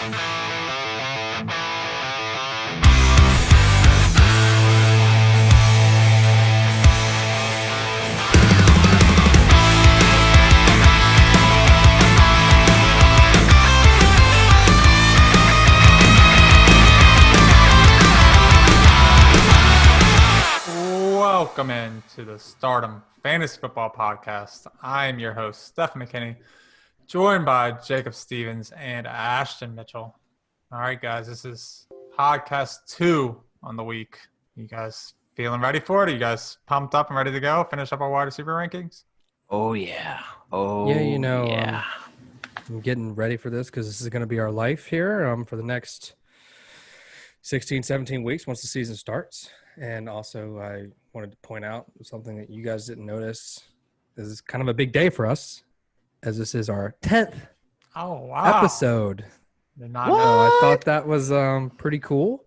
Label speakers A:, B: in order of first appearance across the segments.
A: Welcome into the Stardom Fantasy Football Podcast. I am your host, Stefen McKinney, joined by Jacob Stevens and Ashton Mitchell. All right, guys, this is podcast 2 on the week. You guys feeling ready for it? Are you guys pumped up and ready to go? Finish up our wide receiver rankings?
B: Oh, yeah.
C: I'm getting ready for this because this is going to be our life here for the next 16, 17 weeks once the season starts. And also, I wanted to point out something that you guys didn't notice. This is kind of a big day for us, as this is our 10th episode.
A: Did not know.
C: I thought that was pretty cool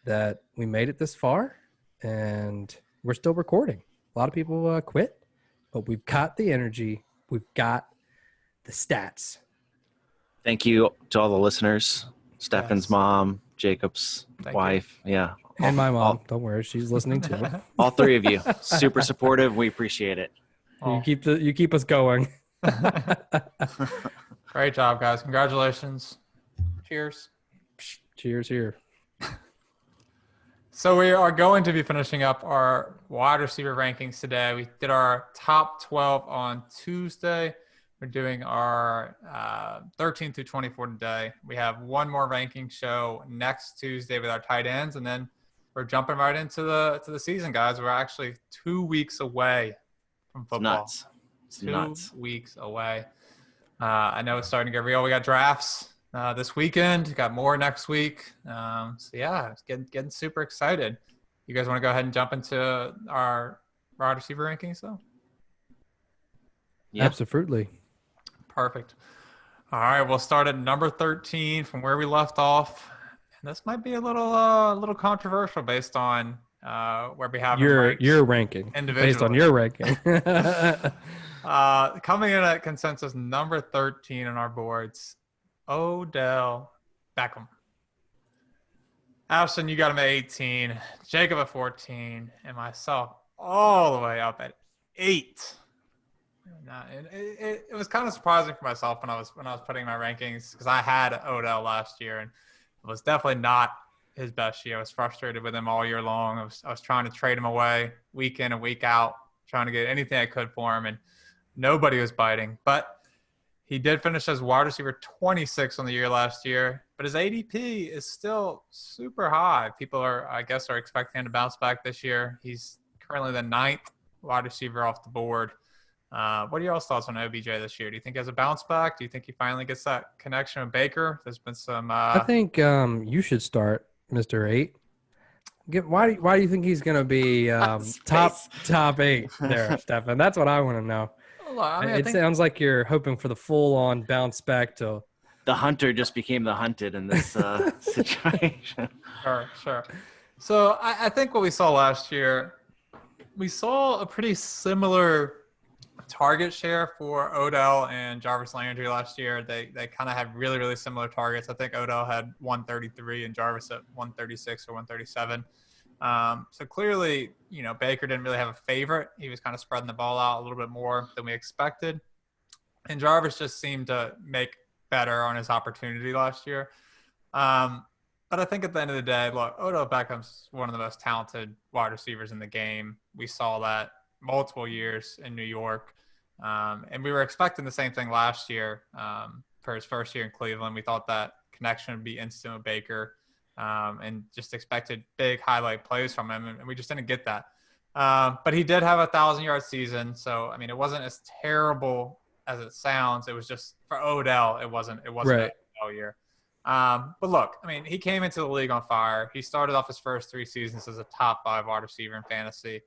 C: that we made it this far, and we're still recording. A lot of people quit, but we've got the energy. We've got the stats.
B: Thank you to all the listeners. Stephen's
A: Yes.
B: mom, Jacob's wife. Yeah.
C: And my mom. Don't worry. She's listening too.
B: All three of you. Super supportive. We appreciate it.
C: You keep us going.
A: Great job, guys. Congratulations. Cheers.
C: Cheers here.
A: So we are going to be finishing up our wide receiver rankings today. We did our top 12 on Tuesday. We're doing our 13 through 24 today. We have one more ranking show next Tuesday with our tight ends, and then we're jumping right into the season, guys. We're actually 2 weeks away from football.
B: It's nuts.
A: 2 weeks away. I know it's starting to get real. We got drafts this weekend. Got more next week. So yeah, it's getting super excited. You guys want to go ahead and jump into our wide receiver rankings, though?
C: Yeah. Absolutely.
A: Perfect. All right, we'll start at number 13 from where we left off. And this might be a little controversial based on where we have
C: your ranking. Based on your ranking.
A: Coming in at consensus number 13 on our boards, Odell Beckham. Ashton, you got him at 18, Jacob at 14, and myself all the way up at 8. It was kind of surprising for myself when I was putting my rankings, because I had Odell last year and it was definitely not his best year. I was frustrated with him all year long. I was trying to trade him away week in and week out, trying to get anything I could for him, and nobody was biting. But he did finish as wide receiver 26 on the year last year, but his ADP is still super high. People are expecting him to bounce back this year. He's currently the 9th wide receiver off the board. What are y'all's thoughts on OBJ this year? Do you think he has a bounce back? Do you think he finally gets that connection with Baker? There's been some.
C: I think you should start Mr. 8. Why do you think he's going to be top 8 there, Stefen? That's what I want to know.
A: Well, I think
C: sounds like you're hoping for the full-on bounce back to.
B: The hunter just became the hunted in this situation.
A: Sure. So I think what we saw last year, we saw a pretty similar target share for Odell and Jarvis Landry last year. They kind of had really, really similar targets. I think Odell had 133 and Jarvis at 136 or 137. So clearly, Baker didn't really have a favorite. He was kind of spreading the ball out a little bit more than we expected. And Jarvis just seemed to make better on his opportunity last year. But I think at the end of the day, look, Odell Beckham's one of the most talented wide receivers in the game. We saw that multiple years in New York. And we were expecting the same thing last year for his first year in Cleveland. We thought that connection would be instant with Baker and just expected big highlight plays from him, and we just didn't get that. But he did have a 1,000-yard season, so, I mean, it wasn't as terrible as it sounds. It was just for Odell, it wasn't
C: right.
A: a year. But look, I mean, he came into the league on fire. He started off his first 3 seasons as a top 5 wide receiver in fantasy.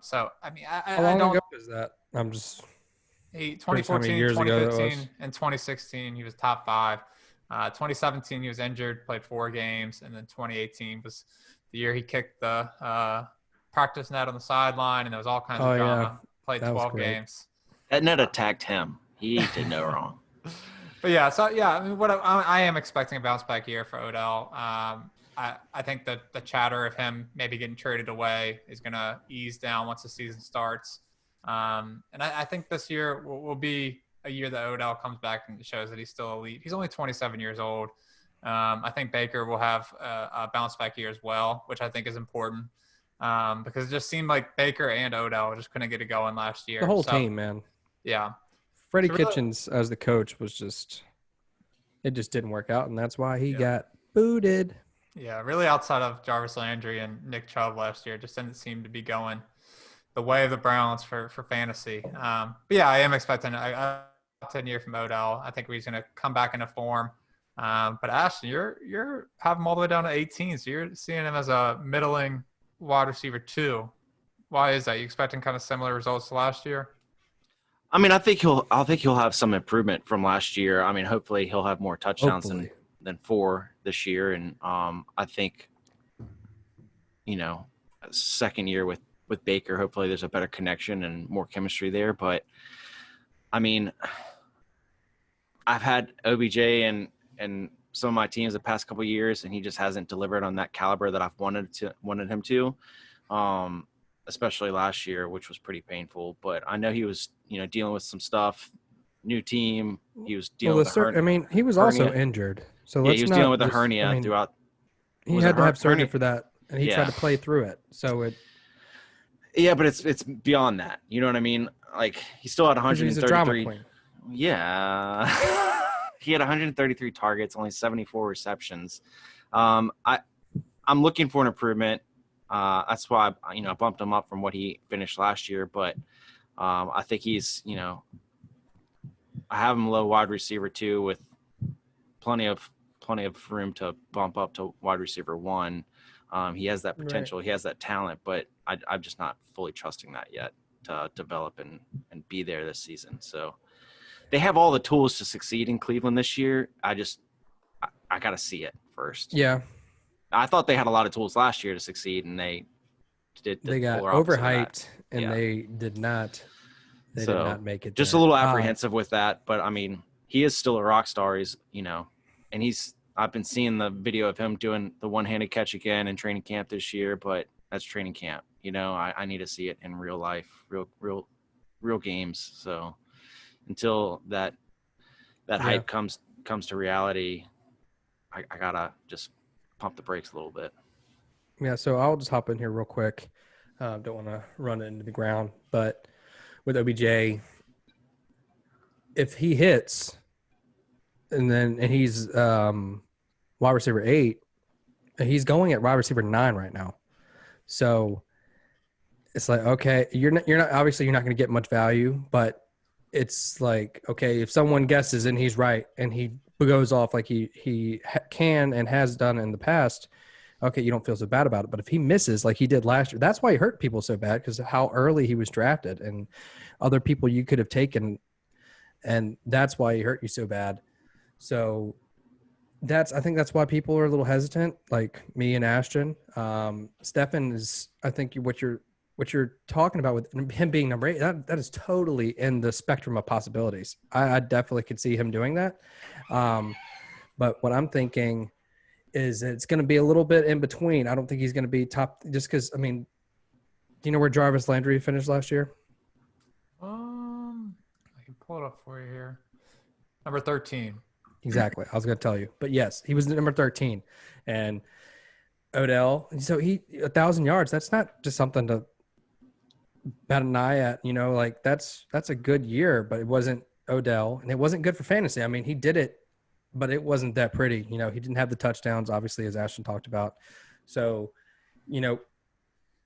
A: So, I mean,
C: How long ago was that? I'm just
A: 2014, 2015, and 2016, he was top 5. 2017, he was injured, played 4 games, and then 2018 was the year he kicked the practice net on the sideline, and there was all kinds of drama.
C: Yeah.
A: Played 12 games.
B: That net attacked him. He did no wrong.
A: But yeah, so yeah, I mean, I am expecting a bounce back year for Odell. I think that the chatter of him maybe getting traded away is going to ease down once the season starts. And I think this year will be a year that Odell comes back and shows that he's still elite. He's only 27 years old. I think Baker will have a bounce back year as well, which I think is important because it just seemed like Baker and Odell just couldn't get it going last year.
C: The whole team, man.
A: Yeah.
C: Freddie
A: So really-
C: Kitchens as the coach it just didn't work out, and that's why he got booted.
A: Yeah, really outside of Jarvis Landry and Nick Chubb last year, it just didn't seem to be going the way of the Browns for fantasy. But yeah, I am expecting a 10-year from Odell. I think he's going to come back into form. But Ashton, you're having him all the way down to 18, so you're seeing him as a middling wide receiver 2. Why is that? You expecting kind of similar results to last year?
B: I mean, I think he'll have some improvement from last year. I mean, hopefully he'll have more touchdowns than 4 this year. And I think, second year with Baker, hopefully there's a better connection and more chemistry there. But I mean, I've had OBJ and some of my teams the past couple of years, and he just hasn't delivered on that caliber that I've wanted him to. Especially last year, which was pretty painful. But I know he was, dealing with some stuff, new team. He was dealing with a hernia.
C: I mean, he was also injured. So
B: yeah, he was dealing with a hernia throughout.
C: He had to have surgery for that, and he tried to play through it. So it.
B: Yeah, but it's beyond that. You know what I mean? Like he still had 133.
C: He's a drama queen.
B: Yeah, he had 133 targets, only 74 receptions. I'm looking for an improvement. That's why I bumped him up from what he finished last year. But I think he's I have him low wide receiver 2 with plenty of room to bump up to wide receiver 1. He has that potential. Right. He has that talent, but I'm just not fully trusting that yet to develop and be there this season. So they have all the tools to succeed in Cleveland this year. I got to see it first.
C: Yeah.
B: I thought they had a lot of tools last year to succeed, and they did.
C: They got overhyped, and they did not. They did not make it.
B: Just a little apprehensive with that, but I mean, he is still a rock star. He's and he's. I've been seeing the video of him doing the one-handed catch again in training camp this year, but that's training camp. I need to see it in real life, real games. So until that hype comes to reality, I gotta just pump the brakes a little bit.
C: Yeah, so I'll just hop in here real quick. Don't want to run it into the ground, but with OBJ, if he hits, and he's wide receiver 8, he's going at wide receiver 9 right now. So it's like, okay, you're not obviously you're not going to get much value, but it's like, okay, if someone guesses and he's right and he goes off like he can and has done in the past, okay, you don't feel so bad about it. But if he misses like he did last year, that's why he hurt people so bad, because of how early he was drafted and other people you could have taken, and that's why he hurt you so bad. So I think that's why people are a little hesitant, like me and Ashton. Stefen is, I think what you're talking about with him being number 8, that is totally in the spectrum of possibilities. I definitely could see him doing that. But what I'm thinking is it's going to be a little bit in between. I don't think he's going to be top, just because, I mean, do you know where Jarvis Landry finished last year?
A: I can pull it up for you here. Number 13.
C: Exactly. I was going to tell you. But yes, he was number 13. And Odell, so 1,000 yards, that's not just something to bat an eye at, like that's a good year, but it wasn't Odell, and it wasn't good for fantasy. I mean, he did it, but it wasn't that pretty. He didn't have the touchdowns, obviously, as Ashton talked about. So,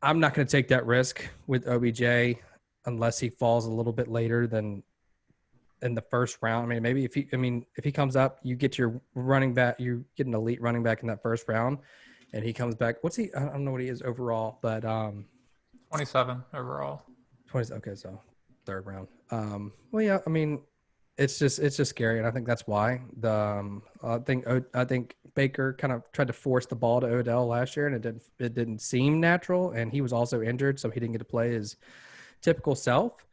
C: I'm not going to take that risk with OBJ unless he falls a little bit later than in the first round. I mean, maybe if he comes up, you get your running back, you get an elite running back in that first round, and he comes back. What's he? I don't know what he is overall, but
A: 27 overall.
C: 20. Okay, so third round. Well, yeah. I mean, it's just scary, and I think that's why I think Baker kind of tried to force the ball to Odell last year, and it didn't seem natural, and he was also injured, so he didn't get to play his typical self.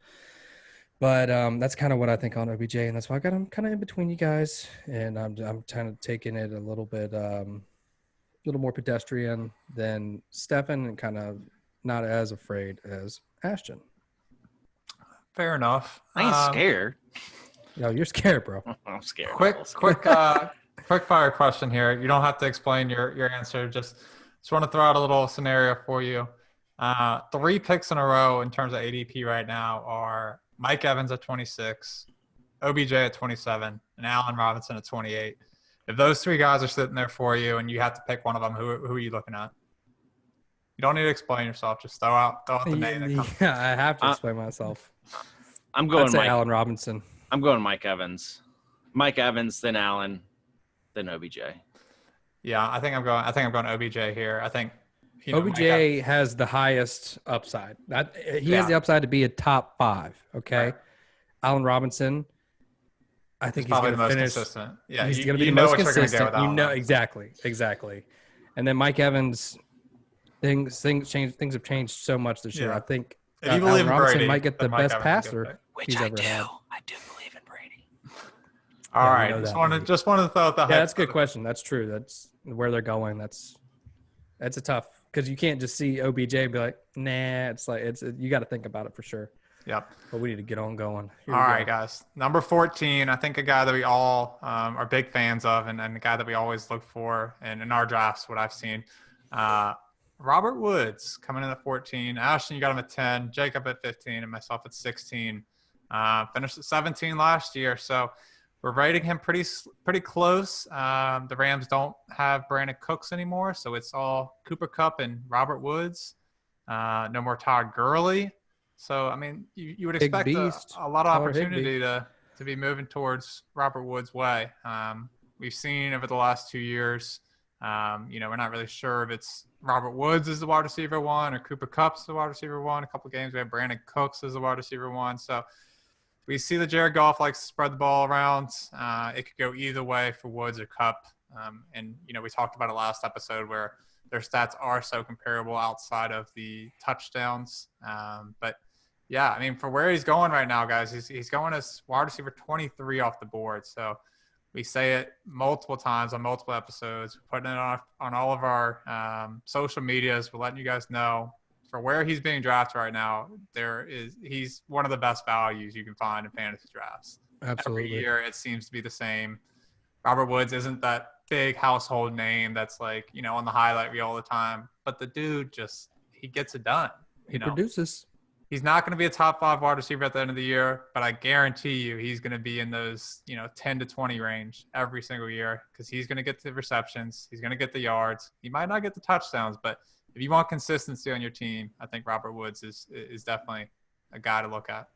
C: But that's kind of what I think on OBJ, and that's why I got him kind of in between you guys, and I'm kind of taking it a little bit, a little more pedestrian than Stefen, and kind of not as afraid as Ashton.
A: Fair enough.
B: I ain't scared.
C: Yo, you're scared, bro.
B: I'm scared.
A: Quick fire question here. You don't have to explain your answer. Just want to throw out a little scenario for you. 3 picks in a row in terms of ADP right now are Mike Evans at 26, OBJ at 27, and Allen Robinson at 28. If those 3 guys are sitting there for you and you have to pick one of them, who are you looking at? You don't need to explain yourself. Just throw out the name that comes.
C: Yeah, I have to explain myself.
B: I'm going
C: I'd say Allen Robinson.
B: I'm going Mike Evans. Mike Evans, then Allen, then OBJ.
A: Yeah, I think I'm going OBJ here. I think
C: OBJ has the highest upside. He has the upside to be a top 5. Okay, right. Allen Robinson, I think he's going to finish.
A: Consistent. Yeah,
C: he's going to be the most consistent. Exactly. And then Mike Evans, things have changed so much this year. I think Allen Robinson might get the best passer he's ever had.
B: I do believe in Brady.
A: All right, just wanted to throw out the.
C: Yeah, that's a good question. That's true. That's where they're going. That's a tough, because you can't just see OBJ and be like, nah. It's like you got to think about it for sure.
A: Yep.
C: But we need to get on going.
A: All right, guys. Number 14, I think a guy that we all are big fans of, and the guy that we always look for, and in our drafts, what I've seen, Robert Woods coming in at 14. Ashton, you got him at 10. Jacob at 15, and myself at 16. Finished at 17 last year, so we're rating him pretty close. The Rams don't have Brandon Cooks anymore, so it's all Cooper Kupp and Robert Woods. No more Todd Gurley. So, I mean, you would expect a lot of opportunity to be moving towards Robert Woods' way. We've seen over the last 2 years, we're not really sure if it's Robert Woods is the wide receiver 1 or Cooper Kupp's the wide receiver 1. A couple of games we have Brandon Cooks as the wide receiver 1. So we see that Jared Goff likes to spread the ball around. It could go either way for Woods or Kupp. And we talked about it last episode where their stats are so comparable outside of the touchdowns. But yeah, I mean, for where he's going right now, guys, he's going as wide receiver 23 off the board. So we say it multiple times on multiple episodes. We're putting it on all of our social medias. We're letting you guys know for where he's being drafted right now. He's one of the best values you can find in fantasy drafts.
C: Absolutely.
A: Every year it seems to be the same. Robert Woods isn't that big household name that's like, on the highlight reel all the time. But the dude he gets it done.
C: He produces.
A: He's not going to be a top 5 wide receiver at the end of the year, but I guarantee you he's going to be in those, 10 to 20 range every single year because he's going to get the receptions. He's going to get the yards. He might not get the touchdowns, but if you want consistency on your team, I think Robert Woods is definitely a guy to look at.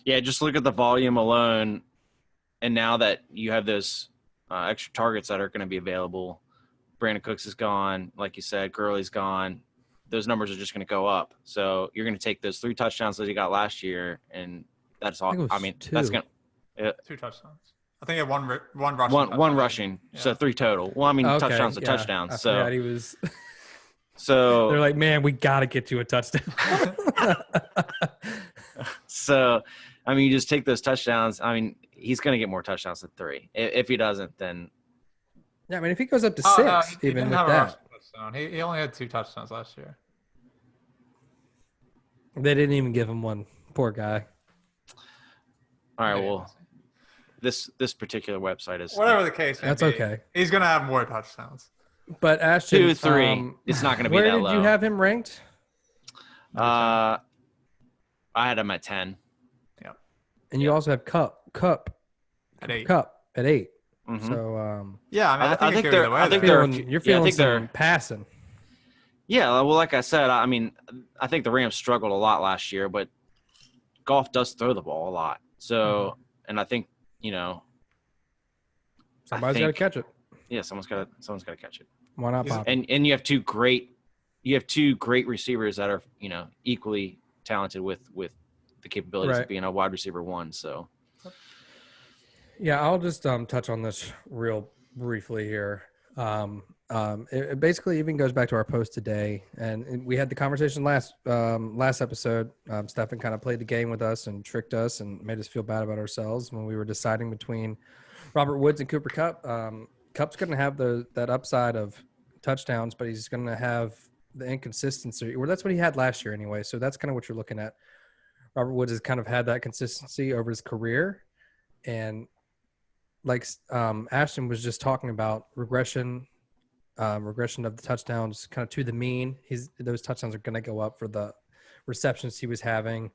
B: Yeah, just look at the volume alone. And now that you have those extra targets that are going to be available, Brandon Cooks is gone. Like you said, Gurley's gone. Those numbers are just going to go up. So you're going to take those 3 touchdowns that he got last year, and that's all. I mean, 2. That's going to
A: 2 touchdowns. I think he had one rushing.
B: One rushing. Yeah. So 3 total. Well, I mean, touchdowns are touchdowns. So
C: he was.
B: So
C: they're like, man, we got to get you a touchdown.
B: So, I mean, you just take those touchdowns. I mean, he's going to get more touchdowns than 3. If he doesn't, then.
C: Yeah, I mean, if he goes up to 6, even with that.
A: He only had 2 touchdowns last year.
C: They didn't even give him one. Poor guy.
B: All right, well, this particular website is
A: whatever the case may
C: that's
A: be,
C: okay.
A: He's going to have more touchdowns.
C: But Ashton,
B: 2, 3. It's not going to be that low.
C: Where did you have him ranked?
B: I had him at 10.
A: Yep.
C: And you also have Kupp
A: at 8.
C: Kupp at 8.
B: Mm-hmm.
C: So
A: yeah, I think
C: you're feeling some passing.
B: Yeah, well, like I said, I mean, I think the Rams struggled a lot last year, but Goff does throw the ball a lot. So, and I think
C: somebody's got to catch it.
B: Yeah, someone's got to catch it.
C: Why not Bob?
B: And you have two great receivers that are equally talented with the capabilities of being a wide receiver 1. So.
C: Yeah, I'll just touch on this real briefly here. It basically even goes back to our post today, and we had the conversation last episode. Stefen kind of played the game with us and tricked us and made us feel bad about ourselves when we were deciding between Robert Woods and Cooper Kupp. Kupp's going to have that upside of touchdowns, but he's going to have the inconsistency. Well, that's what he had last year anyway. So that's kind of what you're looking at. Robert Woods has kind of had that consistency over his career, and like Ashton was just talking about regression of the touchdowns kind of to the mean. Those touchdowns are going to go up for the receptions he was having,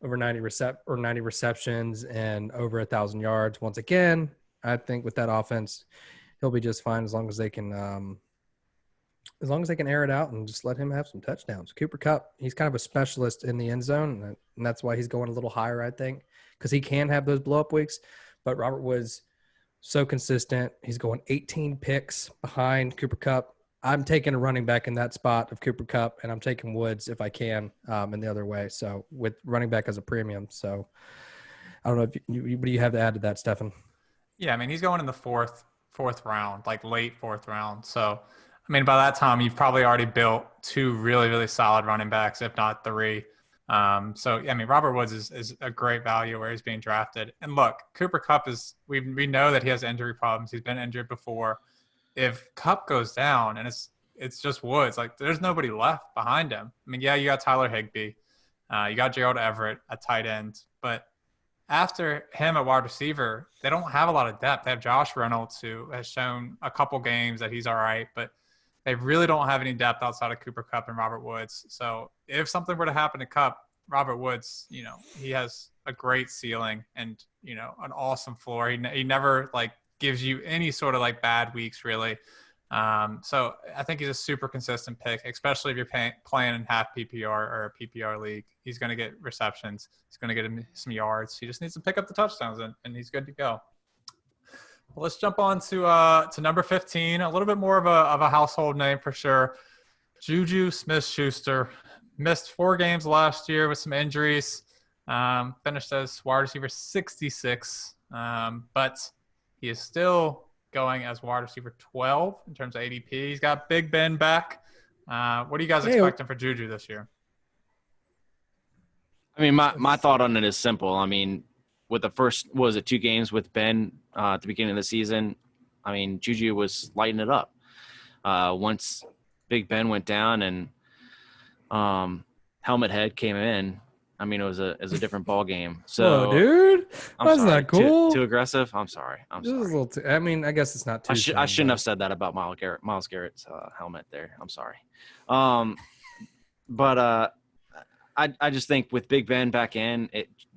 C: over 90 receptions and over 1,000 yards. Once again, I think with that offense, he'll be just fine as long as they can air it out and just let him have some touchdowns. Cooper Kupp, he's kind of a specialist in the end zone, and that's why he's going a little higher, I think, because he can have those blow-up weeks. But Robert Woods, so consistent. He's going 18 picks behind Cooper Kupp. I'm taking a running back in that spot of Cooper Kupp, and I'm taking Woods if I can in the other way. So with running back as a premium. So I don't know if what do you have to add to that, Stefen?
A: Yeah, I mean, he's going in the fourth round, like late fourth round. So, I mean, by that time, you've probably already built two really, really solid running backs, if not three. So, I mean, Robert Woods is a great value where he's being drafted. And look, Cooper Kupp we know that he has injury problems. He's been injured before. If Kupp goes down and it's just Woods, like there's nobody left behind him. I mean, yeah, you got Tyler Higbee. You got Gerald Everett at tight end. But after him at wide receiver, they don't have a lot of depth. They have Josh Reynolds, who has shown a couple games that he's all right, but they really don't have any depth outside of Cooper Kupp and Robert Woods. So if something were to happen to Kupp, Robert Woods, he has a great ceiling and, an awesome floor. He never like gives you any sort of like bad weeks really. So I think he's a super consistent pick, especially if you're playing in half PPR or a PPR league. He's going to get receptions. He's going to get him some yards. He just needs to pick up the touchdowns and he's good to go. Well, let's jump on to number 15, a little bit more of a household name for sure. Juju Smith-Schuster missed 4 games last year with some injuries. Finished as wide receiver 66, but he is still going as wide receiver 12 in terms of ADP. He's got Big Ben back. What are you guys expecting for Juju this year?
B: I mean, my thought on it is simple. I mean, with the first, 2 games with Ben at the beginning of the season, I mean, Juju was lighting it up. Once Big Ben went down and Helmet Head came in, I mean, it was a different ball game. So,
C: whoa, dude, that's not cool.
B: Too aggressive. I'm sorry.
C: I mean, I guess it's not too.
B: I shouldn't have said that about Myles Garrett's helmet there. I'm sorry. But I just think with Big Ben back in,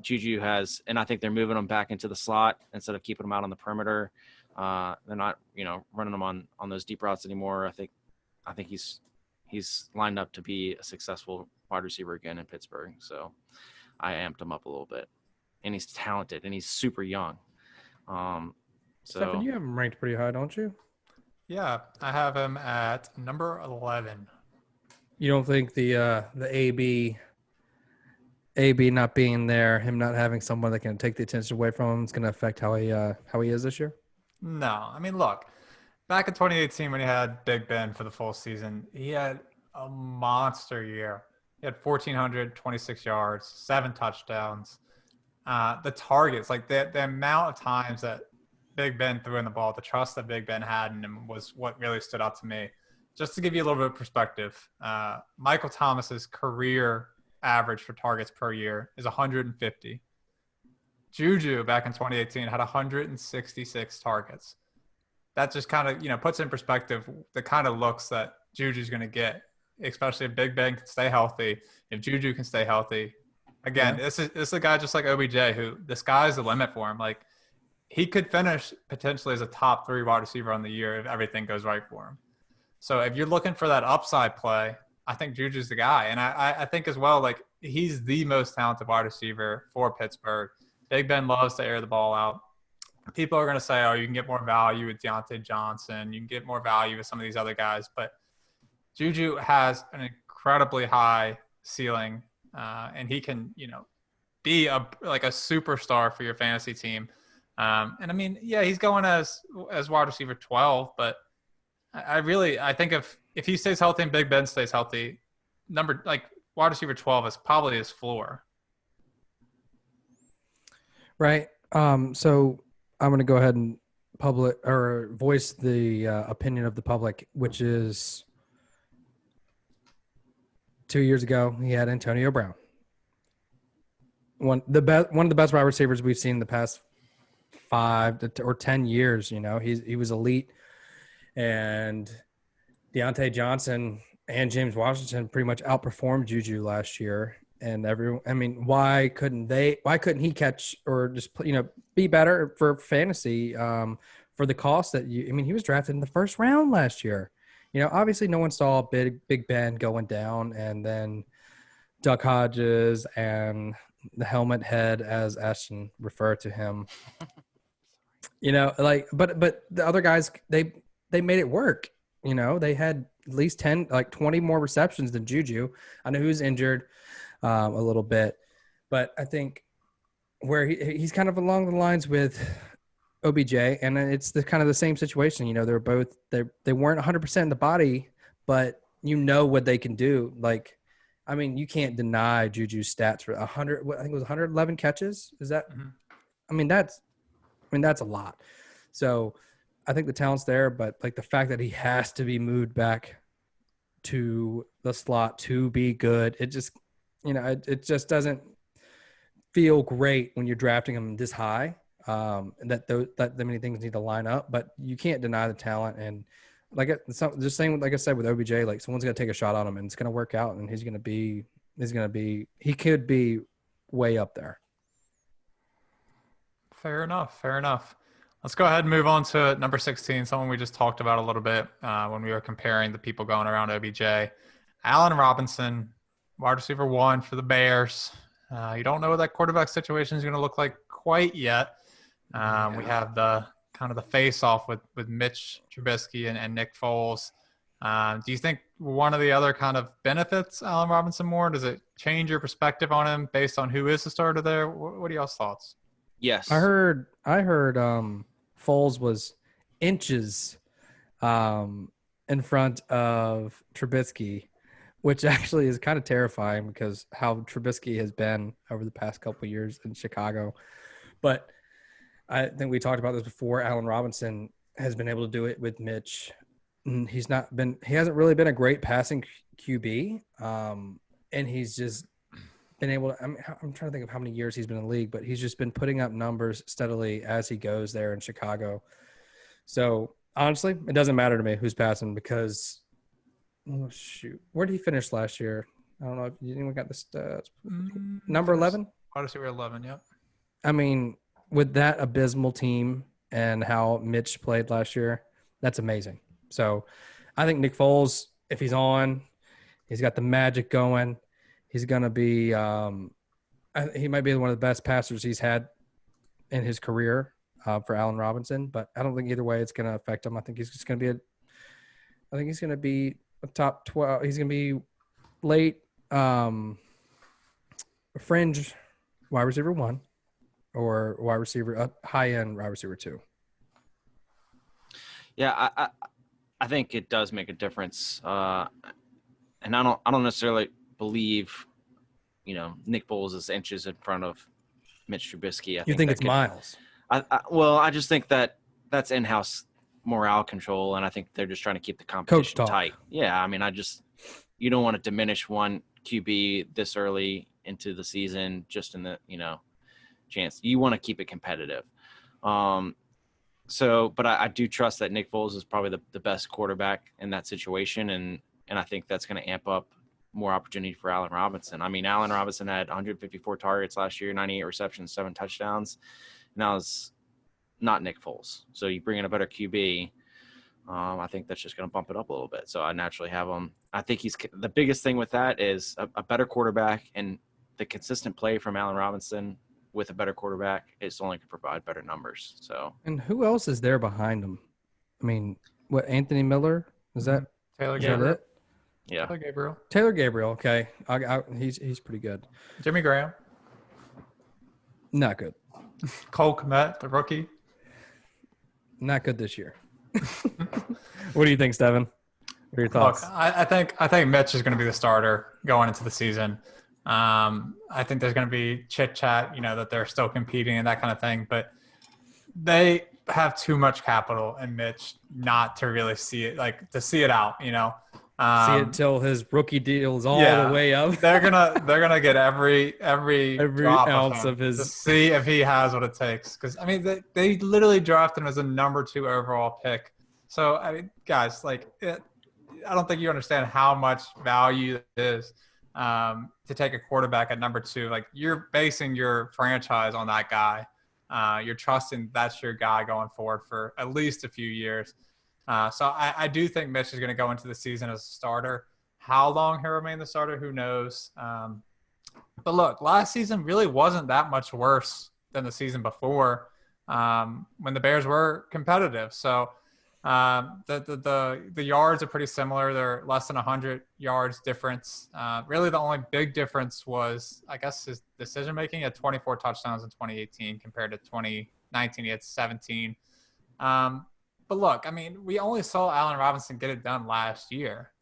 B: Juju has, and I think they're moving him back into the slot instead of keeping him out on the perimeter. They're not, running him on those deep routes anymore. I think he's lined up to be a successful wide receiver again in Pittsburgh. So I amped him up a little bit, and he's talented and he's super young.
C: Stefen, you have him ranked pretty high, don't you?
A: Yeah, I have him at number 11.
C: You don't think the AB not being there, him not having someone that can take the attention away from him, is going to affect how he is this year?
A: No, I mean, look, back in 2018 when he had Big Ben for the full season, he had a monster year. He had 1,426 yards, 7 touchdowns. The targets, like the amount of times that Big Ben threw in the ball, the trust that Big Ben had in him was what really stood out to me. Just to give you a little bit of perspective, Michael Thomas's career average for targets per year is 150. Juju back in 2018 had 166 targets. That just kind of, puts in perspective the kind of looks that Juju's going to get, especially if Big Ben can stay healthy, if Juju can stay healthy. Again, This is a guy just like OBJ who the sky's the limit for him. Like he could finish potentially as a top 3 wide receiver on the year if everything goes right for him. So if you're looking for that upside play, I think Juju's the guy. And I think as well, like he's the most talented wide receiver for Pittsburgh. Big Ben loves to air the ball out. People are going to say, oh, you can get more value with Deontay Johnson. You can get more value with some of these other guys. But Juju has an incredibly high ceiling, and he can, be a superstar for your fantasy team. And I mean, yeah, he's going as wide receiver 12, but I think if he stays healthy and Big Ben stays healthy, wide receiver 12 is probably his floor.
C: Right. So I'm going to go ahead and voice the opinion of the public, which is 2 years ago he had Antonio Brown, one of the best wide receivers we've seen in the past 10 years. You know, he was elite, and Deontay Johnson and James Washington pretty much outperformed Juju last year. And why couldn't he catch or just, be better for fantasy for the cost that he was drafted in the first round last year. You know, obviously no one saw Big Ben going down, and then Duck Hodges and the helmet head, as Ashton referred to him. But the other guys, they made it work. You know, they had at least 20 more receptions than Juju. I know who's injured a little bit, but I think where he's kind of along the lines with OBJ, and it's kind of the same situation. You know, they weren't 100% in the body, but you know what they can do. Like, you can't deny Juju's stats for 100. I think it was 111 catches. Is that? Mm-hmm. That's a lot. So I think the talent's there, but like the fact that he has to be moved back to the slot to be good, it just, it just doesn't feel great when you're drafting him this high. And that many things need to line up, but you can't deny the talent. And just saying, like I said with OBJ, like someone's gonna take a shot on him, and it's gonna work out, and he could be way up there. Fair
A: enough. Let's go ahead and move on to number 16, someone we just talked about a little bit when we were comparing the people going around OBJ. Allen Robinson, wide receiver 1 for the Bears. You don't know what that quarterback situation is going to look like quite yet. We have the kind of the face-off with Mitch Trubisky and Nick Foles. Do you think one of the other kind of benefits Allen Robinson more? Does it change your perspective on him based on who is the starter there? What are y'all's thoughts?
B: Yes.
C: I heard Foles was inches in front of Trubisky, which actually is kind of terrifying because how Trubisky has been over the past couple of years in Chicago. But I think we talked about this before. Allen Robinson has been able to do it with Mitch. He hasn't really been a great passing QB. And he's just been able to, I'm trying to think of how many years he's been in the league, but he's just been putting up numbers steadily as he goes there in Chicago. So honestly, it doesn't matter to me who's passing because, oh shoot, where did he finish last year? I don't know if anyone got the stats. Number 11?
A: Obviously we're 11, yep.
C: With that abysmal team and how Mitch played last year, that's amazing. So I think Nick Foles, if he's on, he's got the magic going. He's going to be he might be one of the best passers he's had in his career for Allen Robinson, but I don't think either way it's going to affect him. I think he's just going to be a top 12. He's going to be late fringe wide receiver 1 or wide receiver high-end wide receiver 2.
B: Yeah, I think it does make a difference. And I don't necessarily believe, Nick Foles is inches in front of Mitch Trubisky.
C: You think it's miles?
B: I just think that's in-house morale control, and I think they're just trying to keep the competition tight. Yeah, you don't want to diminish one QB this early into the season just in the, chance. You want to keep it competitive. But I do trust that Nick Foles is probably the best quarterback in that situation, and I think that's going to amp up more opportunity for Allen Robinson. Allen Robinson had 154 targets last year, 98 receptions, 7 touchdowns. Now it's not Nick Foles. So you bring in a better QB, I think that's just going to bump it up a little bit. So I naturally have him. I think the biggest thing with that is a better quarterback, and the consistent play from Allen Robinson with a better quarterback is only going to provide better numbers. So.
C: And who else is there behind him? Anthony Miller? Is that
A: Taylor Gabriel?
B: Yeah.
C: Taylor Gabriel. Okay. He's pretty good.
A: Jimmy Graham.
C: Not good.
A: Cole Kmet, the rookie.
C: Not good this year. What do you think, Steven? What are your
A: Look,
C: thoughts?
A: I think Mitch is going to be the starter going into the season. I think there's going to be chit chat, that they're still competing and that kind of thing, but they have too much capital in Mitch not to really see it, like to see it out.
C: See it till his rookie deal is all
A: yeah,
C: the way up.
A: they're gonna get every drop
C: ounce
A: of him
C: of his.
A: to see if he has what it takes. Because I mean, they literally drafted him as a number 2 overall pick. So I mean, guys, like I don't think you understand how much value it is to take a quarterback at number 2. Like you're basing your franchise on that guy. You're trusting that's your guy going forward for at least a few years. So I do think Mitch is going to go into the season as a starter. How long he'll remain the starter, who knows? But look, last season really wasn't that much worse than the season before when the Bears were competitive. So the yards are pretty similar. They're less than 100 yards difference. Really, the only big difference was, I guess, his decision-making. He had 24 touchdowns in 2018 compared to 2019. He had 17. But look, I mean, we only saw Allen Robinson get it done last year.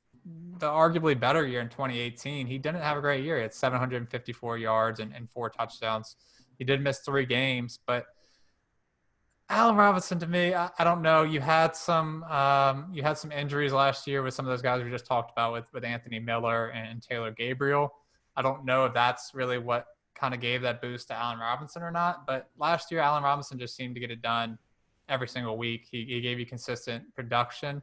A: The arguably better year in 2018, he didn't have a great year. He had 754 yards and 4 touchdowns. He did miss 3 games, but Allen Robinson, to me, I don't know. You had some injuries last year with some of those guys we just talked about with Anthony Miller and Taylor Gabriel. I don't know if that's really what kind of gave that boost to Allen Robinson or not. But last year, Allen Robinson just seemed to get it done every single week. He gave you consistent production.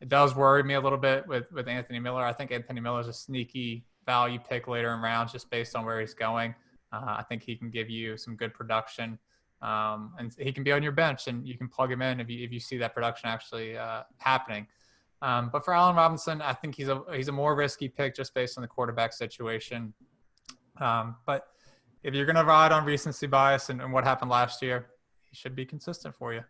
A: It does worry me a little bit with Anthony Miller. I think Anthony Miller is a sneaky value pick later in rounds just based on where he's going. I think he can give you some good production. And he can be on your bench and you can plug him in if you see that production actually happening. But for Allen Robinson, I think he's a more risky pick just based on the quarterback situation. But if you're going to ride on recency bias and what happened last year, he should be consistent for you.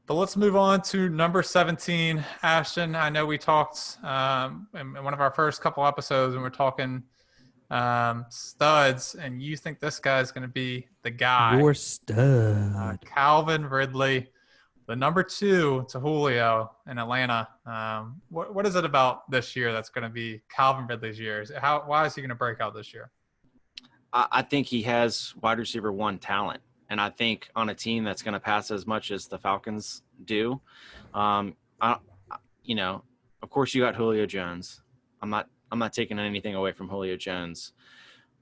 A: But let's move on to number 17, Ashton. I know we talked in one of our first couple episodes when we're talking studs, and you think this guy's going to be the guy.
C: Your stud.
A: Calvin Ridley, the number 2 to Julio in Atlanta. What is it about this year that's going to be Calvin Ridley's year? Why is he going to break out this year?
B: I think he has wide receiver 1 talent. And I think on a team that's going to pass as much as the Falcons do, of course you got Julio Jones. I'm not taking anything away from Julio Jones,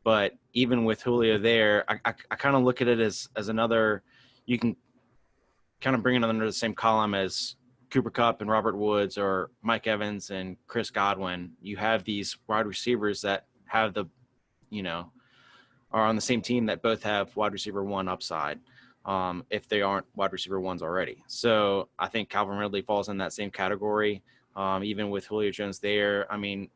B: but even with Julio there, I kind of look at it as another. You can kind of bring it under the same column as Cooper Kupp and Robert Woods or Mike Evans and Chris Godwin. You have these wide receivers that have are on the same team that both have wide receiver 1 upside, if they aren't wide receiver 1s already. So I think Calvin Ridley falls in that same category, even with Julio Jones there. I mean,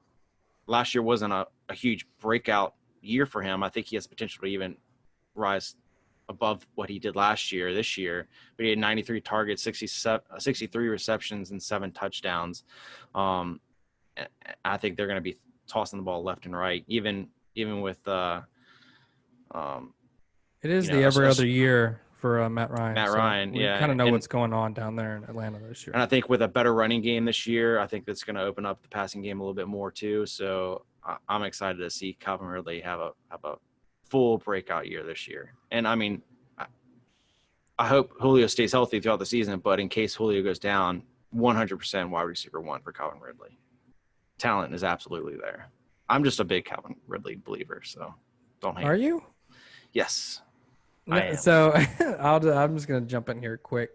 B: last year wasn't a huge breakout year for him. I think he has potential to even rise above what he did last year, this year. But he had 93 targets, 63 receptions, and 7 touchdowns. I think they're going to be tossing the ball left and right, even with
C: it is the every other year for Matt Ryan.
B: Matt Ryan,
C: we kind of know what's going on down there in Atlanta this year.
B: And I think with a better running game this year, I think that's going to open up the passing game a little bit more too. So I'm excited to see Calvin Ridley have a full breakout year this year. And I mean, I hope Julio stays healthy throughout the season, but in case Julio goes down, 100% wide receiver 1 for Calvin Ridley. Talent is absolutely there. I'm just a big Calvin Ridley believer, so don't hate.
C: Are you?
B: Yes.
C: No, so I'm just going to jump in here quick.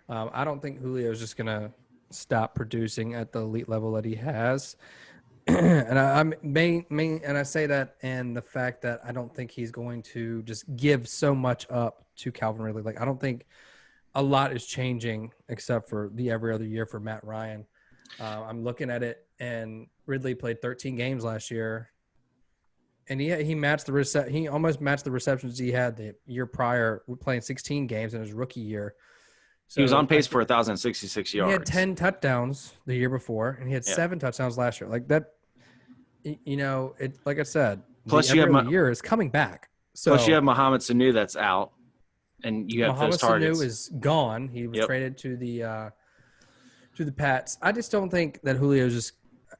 C: I don't think Julio is just going to stop producing at the elite level that he has. And I say that in the fact that I don't think he's going to just give so much up to Calvin Ridley. Like, I don't think a lot is changing except for the every other year for Matt Ryan. I'm looking at it, and Ridley played 13 games last year. And he matched he almost matched the receptions he had the year prior, playing 16 games in his rookie year. So
B: he was on pace for 1,066 yards.
C: He had 10 touchdowns the year before, and he had 7 touchdowns last year. Like that, like I said,
B: plus
C: the every other year is coming back. So
B: plus you have Mohamed Sanu that's out, and you have
C: Mohamed
B: those targets.
C: Sanu is gone. He was traded to the to the Pats. I just don't think that Julio's just.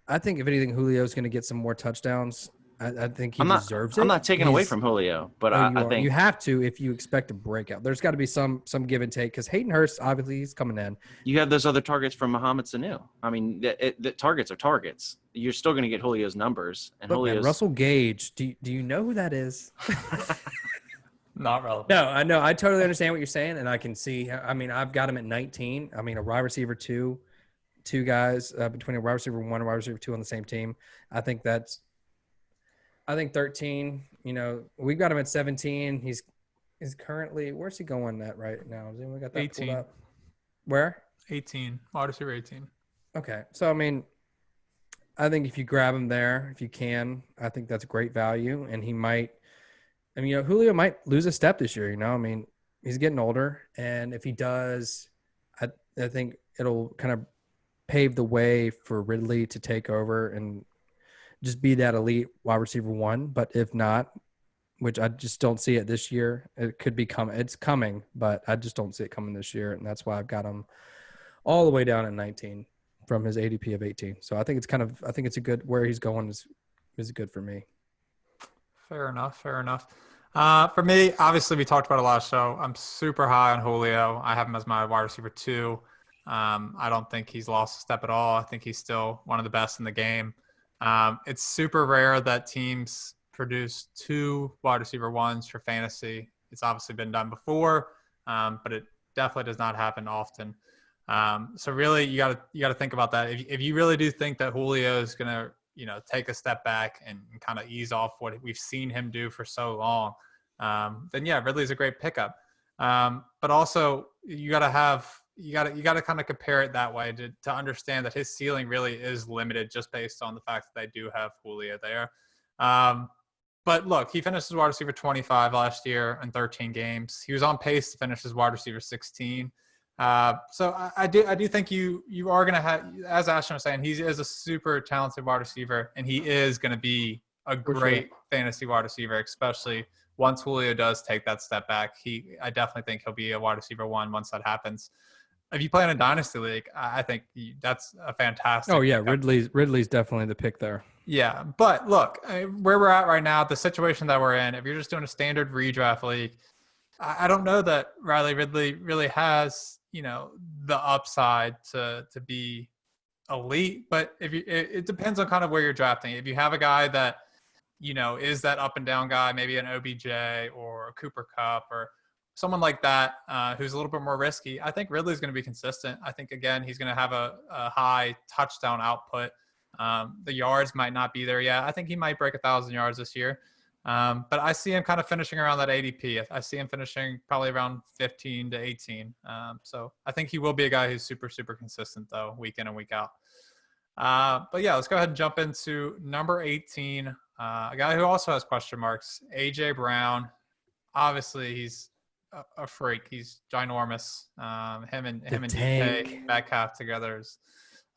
C: I think if anything, Julio's going to get some more touchdowns. I think he deserves it.
B: I'm not taking away from Julio, but
C: No,
B: I think
C: you have to if you expect a breakout. There's got to be some give and take because Hayden Hurst obviously he's coming in.
B: you have those other targets from Mohamed Sanu. I mean, the targets are targets. You're still going to get Julio's numbers, and
C: Look,
B: Julio's
C: man, Russell Gage. Do you know who that is?
A: Not relevant.
C: No, I know. I totally understand what you're saying, and I can see. I mean, I've got him at 19. I mean, a wide receiver two guys between a wide receiver 1 and a wide receiver 2 on the same team. I think 13. You know, we've got him at 17. He's currently where's he going at right now? Has anyone got that
A: 18.
C: pulled up? Where?
A: 18. Wide receiver 18.
C: Okay, so I mean, I think if you grab him there, if you can, I think that's great value, and he might. I mean, you know, Julio might lose a step this year. You know, I mean, he's getting older, and if he does, I think it'll kind of pave the way for Ridley to take over and just be that elite wide receiver 1. But if not, which I just don't see it this year, it could be coming. It's coming, but I just don't see it coming this year, and that's why I've got him all the way down at 19 from his ADP of 18. So I think it's a good where he's going is good for me.
A: Fair enough. For me, obviously, we talked about it last show. I'm super high on Julio. I have him as my wide receiver 2. I don't think he's lost a step at all. I think he's still one of the best in the game. It's super rare that teams produce 2 wide receiver 1s for fantasy. It's obviously been done before, but it definitely does not happen often. So really, you got to think about that. If you really do think that Julio is going to, you know, take a step back and kind of ease off what we've seen him do for so long, then yeah, Ridley's a great pickup. But also you got to kind of compare it that way to understand that his ceiling really is limited just based on the fact that they do have Julio there. But look, he finished as wide receiver 25 last year in 13 games. He was on pace to finish as wide receiver 16. So I do think you are going to have, as Ashton was saying, he is a super talented wide receiver, and he is going to be a great fantasy wide receiver, especially once Julio does take that step back. I definitely think he'll be a wide receiver 1 once that happens. If you play in a dynasty league, I think that's a fantastic.
C: Oh yeah, Ridley's definitely the pick there.
A: Yeah, but look, where we're at right now, the situation that we're in, if you're just doing a standard redraft league, I don't know that Riley Ridley really has, you know, the upside to be elite. But it depends on kind of where you're drafting. If you have a guy that, you know, is that up and down guy, maybe an OBJ or a Cooper Kupp or someone like that who's a little bit more risky, I think Ridley's going to be consistent. I think, again, he's going to have a high touchdown output. The yards might not be there yet. I think he might break 1,000 yards this year. But I see him kind of finishing around that ADP. I see him finishing probably around 15 to 18. So I think he will be a guy who's super, super consistent, though, week in and week out. But yeah, let's go ahead and jump into number 18. A guy who also has question marks, A.J. Brown. Obviously, he's a freak. He's ginormous. Him and DK Metcalf together is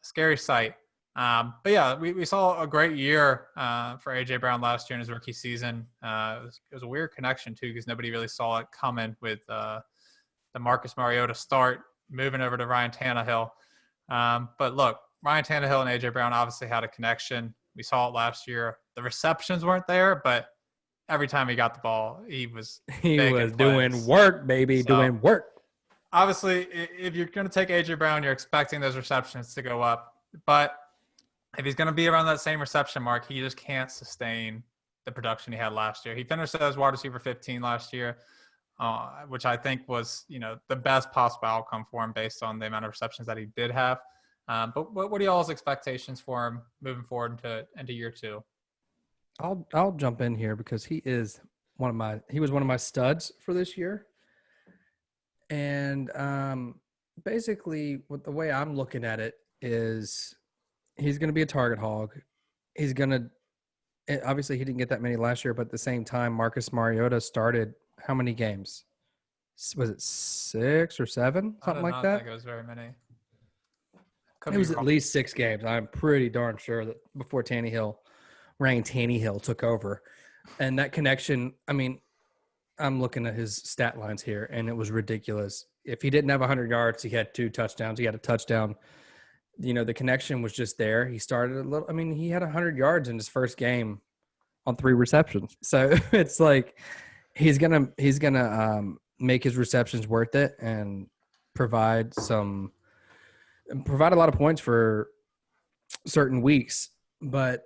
A: a scary sight. But yeah, we saw a great year for A.J. Brown last year in his rookie season. It was a weird connection, too, because nobody really saw it coming with the Marcus Mariota start, moving over to Ryan Tannehill. But look, Ryan Tannehill and A.J. Brown obviously had a connection. We saw it last year. The receptions weren't there, but every time he got the ball, he was
C: doing work, baby, doing work.
A: Obviously, if you're going to take A.J. Brown, you're expecting those receptions to go up. But if he's going to be around that same reception mark, he just can't sustain the production he had last year. He finished as wide receiver 15 last year, which I think was, you know, the best possible outcome for him based on the amount of receptions that he did have. But what are y'all's expectations for him moving forward into year 2?
C: I'll jump in here because he was one of my studs for this year. And basically the way I'm looking at it is he's going to be a target hog. He's going to – obviously he didn't get that many last year, but at the same time, Marcus Mariota started how many games? Was it 6 or 7? Something like that?
A: I don't think it was very many.
C: It was at least 6 games. I'm pretty darn sure that before Ryan Tannehill took over. And that connection, I mean, I'm looking at his stat lines here, and it was ridiculous. If he didn't have 100 yards, he had 2 touchdowns. He had a touchdown the connection was just there. He started a little. I mean, he had 100 yards in his first game on 3 receptions. So it's like he's gonna make his receptions worth it and provide a lot of points for certain weeks. But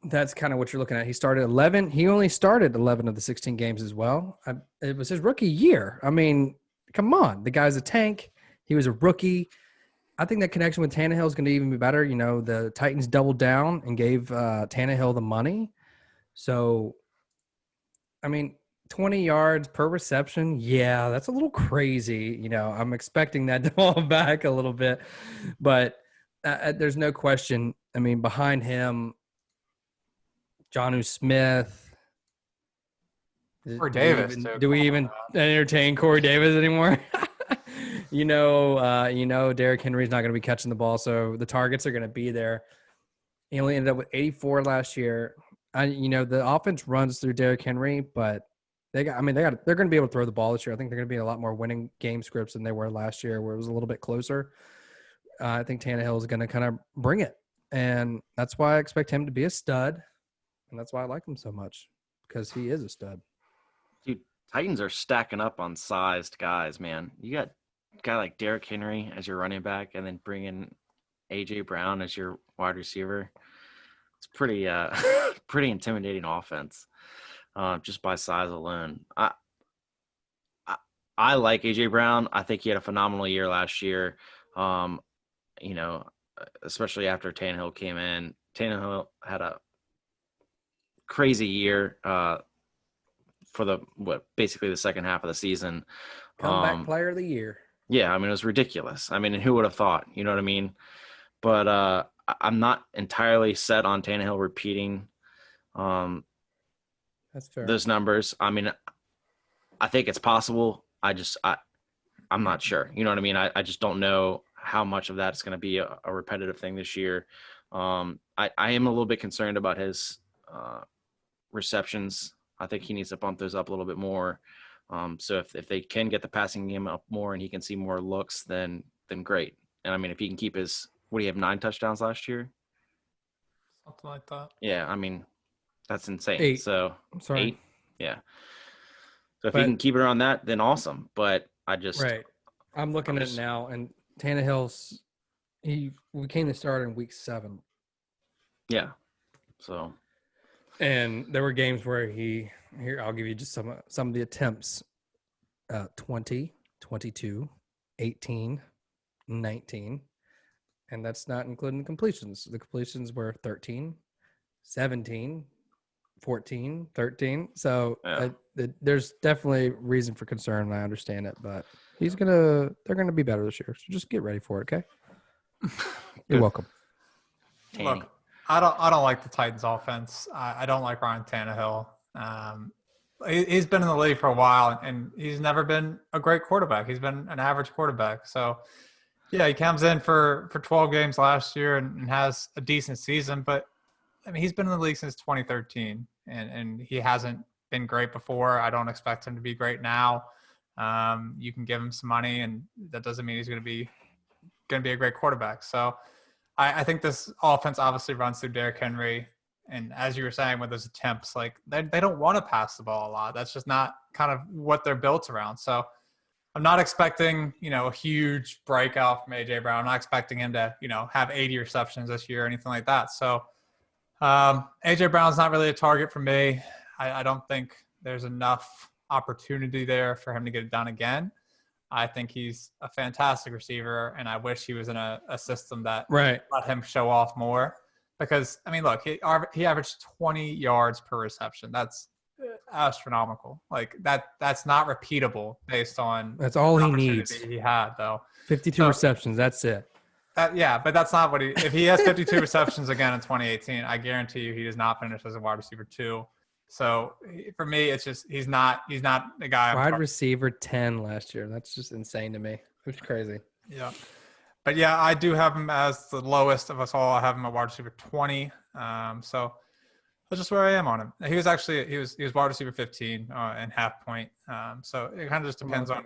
C: that's kind of what you're looking at. He started 11. He only started 11 of the 16 games as well. It was his rookie year. I mean, come on. The guy's a tank. He was a rookie. I think that connection with Tannehill is going to even be better. The Titans doubled down and gave Tannehill the money. So, I mean, 20 yards per reception. Yeah, that's a little crazy. I'm expecting that to fall back a little bit. But there's no question. I mean, behind him, Jonnu Smith.
A: Corey Davis.
C: Do we even entertain Corey Davis anymore? Derrick Henry's not going to be catching the ball, so the targets are going to be there. He only ended up with 84 last year. The offense runs through Derrick Henry, but they're going to be able to throw the ball this year. I think they're going to be in a lot more winning game scripts than they were last year, where it was a little bit closer. I think Tannehill is going to kind of bring it, and that's why I expect him to be a stud, and that's why I like him so much, because he is a stud.
B: Dude, Titans are stacking up on sized guys, man. You got a guy like Derrick Henry as your running back, and then bring in A.J. Brown as your wide receiver. It's pretty pretty intimidating offense, just by size alone. I like A.J. Brown. I think he had a phenomenal year last year. Especially after Tannehill came in. Tannehill had a crazy year for basically the second half of the season.
C: Comeback player of the year.
B: Yeah, I mean, it was ridiculous. I mean, and who would have thought? You know what I mean? But I'm not entirely set on Tannehill repeating
C: that's fair.
B: Those numbers. I mean, I think it's possible. I'm not sure. You know what I mean? I just don't know how much of that is going to be a repetitive thing this year. I am a little bit concerned about his receptions. I think he needs to bump those up a little bit more. So if they can get the passing game up more and he can see more looks, then great. And I mean, if he can keep his, what do you have, 9 touchdowns last year?
A: Something like that.
B: Yeah, I mean, that's insane.
C: 8.
B: So
C: I'm sorry.
B: 8, yeah. So if he can keep it around that, then awesome. But
C: right. I'm looking at it now, and Tannehill's we came to start in week 7.
B: Yeah. So.
C: And there were games where I'll give you just some of the attempts. 20, 22, 18, 19. And that's not including the completions. The completions were 13, 17, 14, 13. So there's definitely reason for concern. I understand it, but they're gonna be better this year. So just get ready for it, okay? You're welcome.
A: Look, I don't like the Titans offense. I don't like Ryan Tannehill. He's been in the league for a while, and he's never been a great quarterback. He's been an average quarterback. So, yeah, he comes in for 12 games last year and has a decent season. But, I mean, he's been in the league since 2013, and he hasn't been great before. I don't expect him to be great now. You can give him some money, and that doesn't mean he's going to be a great quarterback. So, I think this offense obviously runs through Derrick Henry. And as you were saying with those attempts, like they don't want to pass the ball a lot. That's just not kind of what they're built around. So I'm not expecting, a huge breakout from A.J. Brown. I'm not expecting him to, have 80 receptions this year or anything like that. So A.J. Brown's not really a target for me. I don't think there's enough opportunity there for him to get it done again. I think he's a fantastic receiver, and I wish he was in a system that let him show off more. Because, I mean, look, he averaged 20 yards per reception. That's astronomical. Like, that's not repeatable based on –
C: That's all he needs.
A: He had, though.
C: 52 receptions, that's it.
A: But that's not what if he has 52 receptions again in 2018, I guarantee you he does not finish as a wide receiver 2. So for me, it's just he's not the guy.
C: Wide receiver 10 last year. That's just insane to me. It's crazy.
A: Yeah, but yeah, I do have him as the lowest of us all. I have him at wide receiver 20. So That's just where I am on him. He was wide receiver 15 and half point. So it kind of just depends on.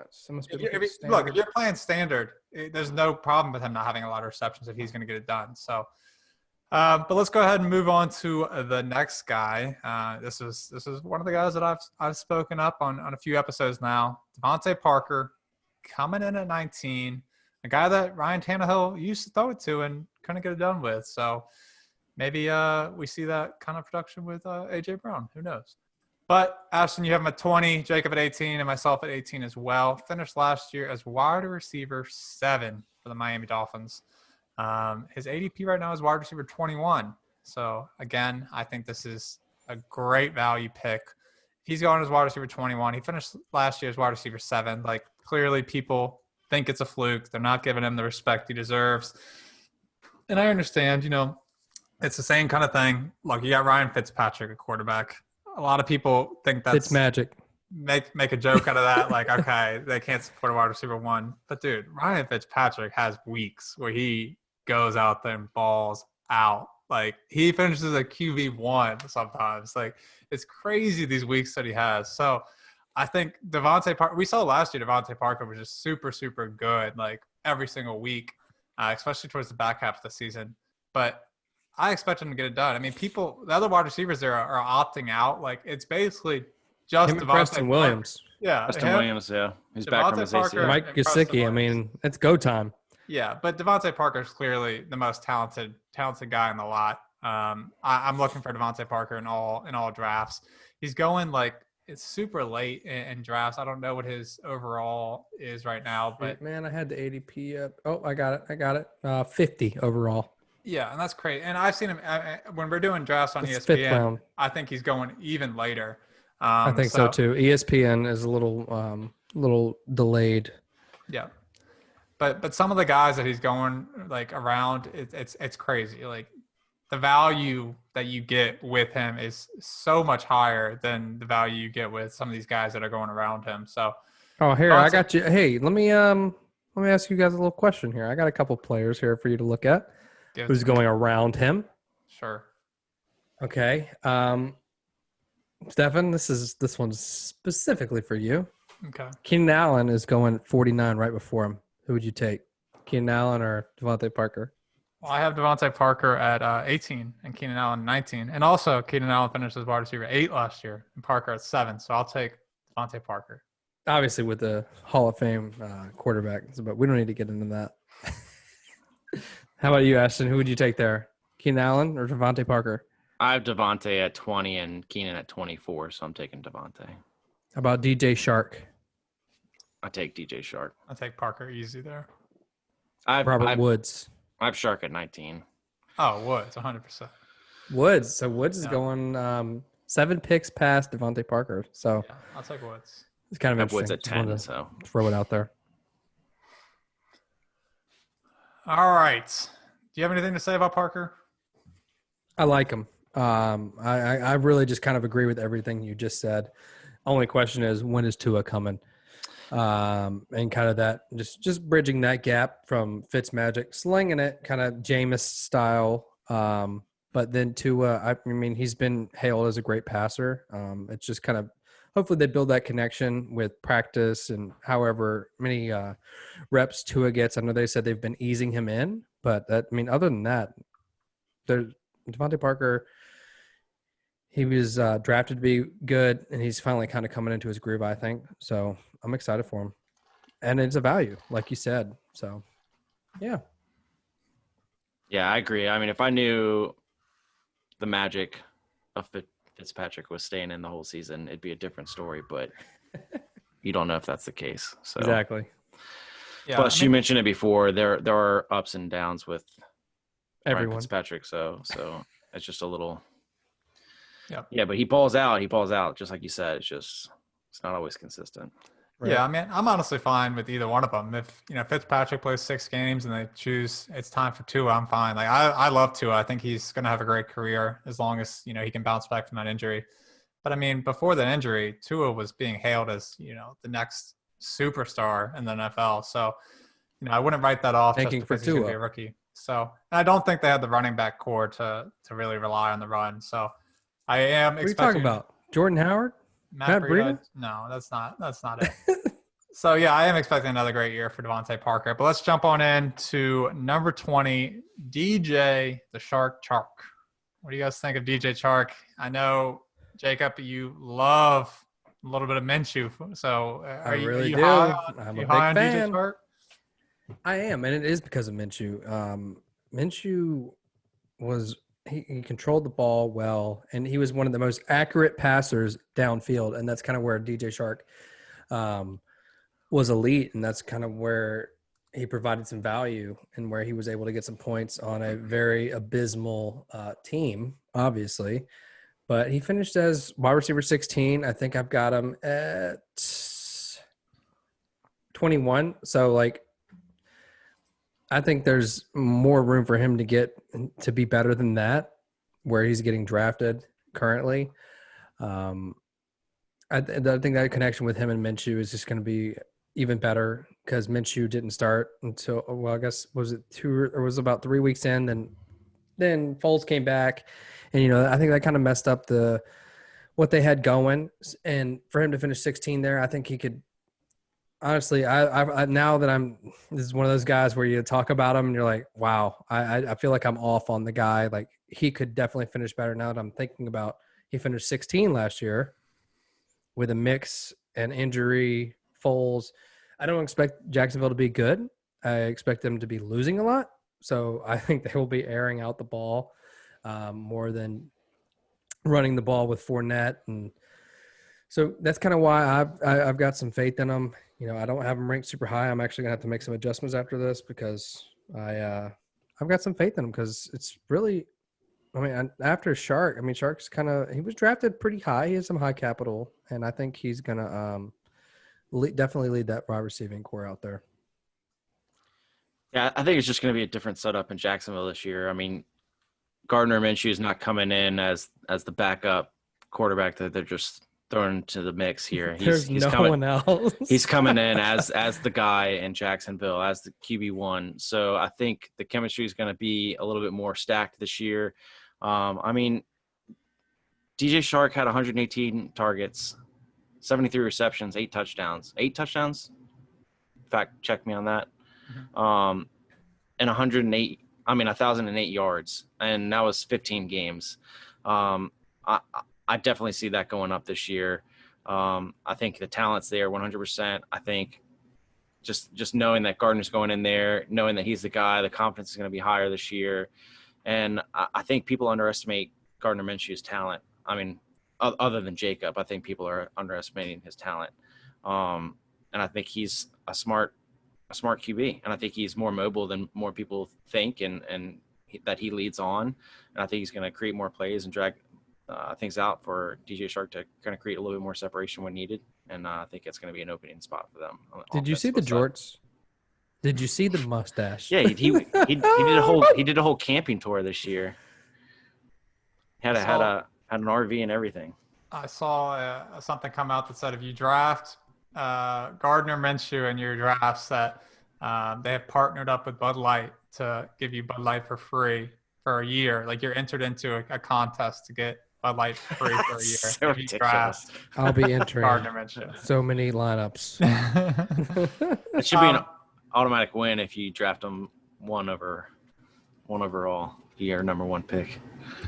A: Look, if you're playing standard, there's no problem with him not having a lot of receptions if he's going to get it done. So, but let's go ahead and move on to the next guy. This is one of the guys that I've spoken up on a few episodes now. Devontae Parker coming in at 19, a guy that Ryan Tannehill used to throw it to and couldn't get it done with. So. Maybe we see that kind of production with A.J. Brown. Who knows? But, Ashton, you have him at 20, Jacob at 18, and myself at 18 as well. Finished last year as wide receiver 7 for the Miami Dolphins. His ADP right now is wide receiver 21. So, again, I think this is a great value pick. He's going as wide receiver 21. He finished last year as wide receiver 7. Like, clearly people think it's a fluke. They're not giving him the respect he deserves. And I understand, it's the same kind of thing. Look, you got Ryan Fitzpatrick, a quarterback. A lot of people think that's
C: it's magic.
A: Make a joke out of that. Like, okay, they can't support a wide receiver 1. But, dude, Ryan Fitzpatrick has weeks where he goes out there and balls out. Like, he finishes a QB1 sometimes. Like, it's crazy these weeks that he has. So, I think Devontae Parker – we saw last year Devontae Parker was just super, super good, like, every single week, especially towards the back half of the season. But – I expect him to get it done. I mean, the other wide receivers there are opting out. Like, it's basically just
C: Devontae Preston Williams.
A: Yeah.
B: Preston Williams, yeah. He's back from his ACL.
C: Mike Gesicki, I mean, it's go time.
A: Yeah, but Devontae Parker is clearly the most talented guy in the lot. I'm looking for Devontae Parker in all drafts. He's going, like, it's super late in drafts. I don't know what his overall is right now. But
C: man, I had the ADP up. Oh, I got it. 50 overall.
A: Yeah, and that's great. And I've seen him when we're doing drafts on ESPN. I think he's going even later.
C: I think so too. ESPN is a little delayed.
A: Yeah, but some of the guys that he's going like around, it's crazy. Like the value that you get with him is so much higher than the value you get with some of these guys that are going around him. So,
C: here I got you. Hey, let me ask you guys a little question here. I got a couple players here for you to look at. Who's going around him?
A: Sure.
C: Okay. Stefen, this one's specifically for you.
A: Okay.
C: Keenan Allen is going 49 right before him. Who would you take? Keenan Allen or Devontae Parker?
A: Well, I have Devontae Parker at 18 and Keenan Allen 19. And also Keenan Allen finished as wide receiver 8 last year and Parker at 7. So I'll take Devontae Parker.
C: Obviously with the Hall of Fame quarterback, but we don't need to get into that. How about you, Ashton? Who would you take there? Keenan Allen or Devontae Parker?
B: I have Devontae at 20 and Keenan at 24, so I'm taking Devontae.
C: How about DJ Shark?
B: I take DJ Shark.
A: I'll take Parker easy there.
C: Robert Woods.
B: I have Shark at 19.
A: Oh, Woods, 100%.
C: Woods. So Woods is going 7 picks past Devontae Parker. So
A: yeah, I'll take Woods.
C: It's kind of interesting.
B: Woods at 10, so
C: throw it out there.
A: All right. Do you have anything to say about Parker?
C: I like him. I really just kind of agree with everything you just said. Only question is, when is Tua coming? And kind of that, just bridging that gap from Fitzmagic, slinging it, kind of Jameis style. But then Tua, I mean, he's been hailed as a great passer. It's just kind of, hopefully they build that connection with practice and however many reps Tua gets. I know they said they've been easing him in, but other than that, Devontae Parker, he was drafted to be good, and he's finally kind of coming into his groove, I think. So I'm excited for him. And it's a value, like you said. So, yeah.
B: Yeah, I agree. I mean, if I knew the magic of Fitzpatrick was staying in the whole season, it'd be a different story, but you don't know if that's the case. So
C: exactly.
B: Yeah, plus, you mentioned it before, there are ups and downs with
C: everyone.
B: Fitzpatrick, so it's just a little
A: Yep.
B: Yeah, but he balls out, just like you said. It's not always consistent.
A: Right. Yeah, I mean, I'm honestly fine with either one of them. If Fitzpatrick plays 6 games and they choose it's time for Tua, I'm fine. Like I love Tua. I think he's going to have a great career as long as he can bounce back from that injury. But I mean, before that injury, Tua was being hailed as the next superstar in the NFL. So I wouldn't write that off just because he's going to be a rookie. So and I don't think they had the running back core to really rely on the run. So I am
C: What are you
A: expecting
C: talking about? Jordan Howard? Matt Breida?
A: No, that's not it. So yeah, I am expecting another great year for Devontae Parker. But let's jump on in to number 20, DJ the Shark Chark. What do you guys think of DJ Chark? I know, Jacob, you love a little bit of Minshew. So
C: I really do.
A: high
C: I'm
A: you
C: a
A: high
C: big
A: on
C: fan.
A: DJ Chark?
C: I am, and it is because of Minshew. Minshew was he controlled the ball well, and he was one of the most accurate passers downfield, and that's kind of where DJ Shark was elite, and that's kind of where he provided some value and where he was able to get some points on a very abysmal team, obviously. But he finished as wide receiver 16. I think I've got him at 21. So, like, I think there's more room for him to get to be better than that, where he's getting drafted currently. I think that connection with him and Minshew is just going to be even better because Minshew didn't start until, well, I guess was it about 3 weeks in, then Foles came back, and I think that kind of messed up what they had going. And for him to finish 16 there, I think he could. Honestly, I now that this is one of those guys where you talk about him and you're like, wow, I feel like I'm off on the guy. Like, he could definitely finish better now that I'm thinking about he finished 16 last year with a mix and injury, Foles. I don't expect Jacksonville to be good. I expect them to be losing a lot. So I think they will be airing out the ball more than running the ball with Fournette. And so that's kind of why I've got some faith in them. I don't have them ranked super high. I'm actually going to have to make some adjustments after this because I've got some faith in them because it's really, after Shark, Shark's he was drafted pretty high. He has some high capital, and I think he's going to definitely lead that wide receiving core out there.
B: Yeah, I think it's just going to be a different setup in Jacksonville this year. Gardner Minshew is not coming in as the backup quarterback that they're just thrown into the mix here.
C: There's no one else.
B: He's coming in as the guy in Jacksonville, as the QB1. So I think the chemistry is going to be a little bit more stacked this year. DJ Shark had 118 targets, 73 receptions, 8 touchdowns. 8 touchdowns? In fact, check me on that. And 1,008 yards, and that was 15 games. I definitely see that going up this year. I think the talent's there 100%. I think just knowing that Gardner's going in there, knowing that he's the guy, the confidence is going to be higher this year. And I think people underestimate Gardner Minshew's talent. Other than Jacob, I think people are underestimating his talent. And I think he's a smart QB, and I think he's more mobile than more people think, and that he leads on. And I think he's going to create more plays and drag things out for DJ Shark to kind of create a little bit more separation when needed. And I think it's going to be an opening spot for them.
C: Did you see the jorts? Did you see the mustache?
B: Yeah, he did a whole camping tour this year. Had an RV and everything.
A: I saw something come out that said if you draft Gardner Minshew in your drafts, that they have partnered up with Bud Light to give you Bud Light for free for a year. Like, you're entered into a contest to get Bud Light free for a year.
B: So
A: if you draft
C: I'll be entering
A: Gardner Minshew.
C: So many lineups.
B: It should be an automatic win if you draft them one overall. Your number 1 pick.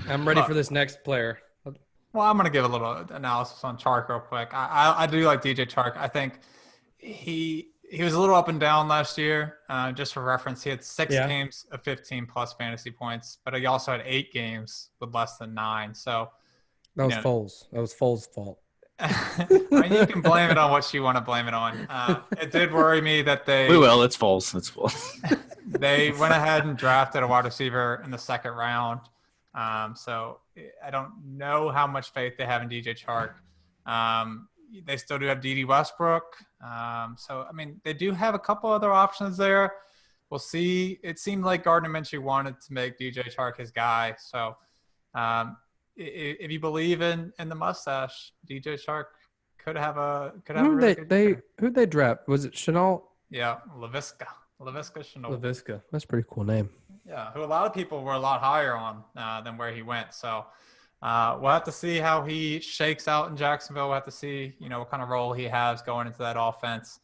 C: I'm ready for this next player.
A: Well, I'm going to give a little analysis on Chark real quick. I do like DJ Chark. I think he was a little up and down last year. Just for reference, he had 6 games of 15-plus fantasy points, but he also had 8 games with less than 9. So
C: that was Foles. That was Foles' fault.
A: You can blame it on what you want to blame it on. It did worry me that
B: We will. It's Foles. It's Foles.
A: They went ahead and drafted a wide receiver in the 2nd round. So I don't know how much faith they have in DJ Chark. They still do have D.D. Westbrook. They do have a couple other options there. We'll see. It seemed like Gardner Minshew wanted to make DJ Chark his guy. So if you believe in the mustache, DJ Chark could have a really good year.
C: Who'd they draft? Was it Chenault?
A: Yeah, Laviska Chenault.
C: Laviska. That's a pretty cool name.
A: Yeah, who a lot of people were a lot higher on than where he went. So We'll have to see how he shakes out in Jacksonville. We'll have to see, what kind of role he has going into that offense.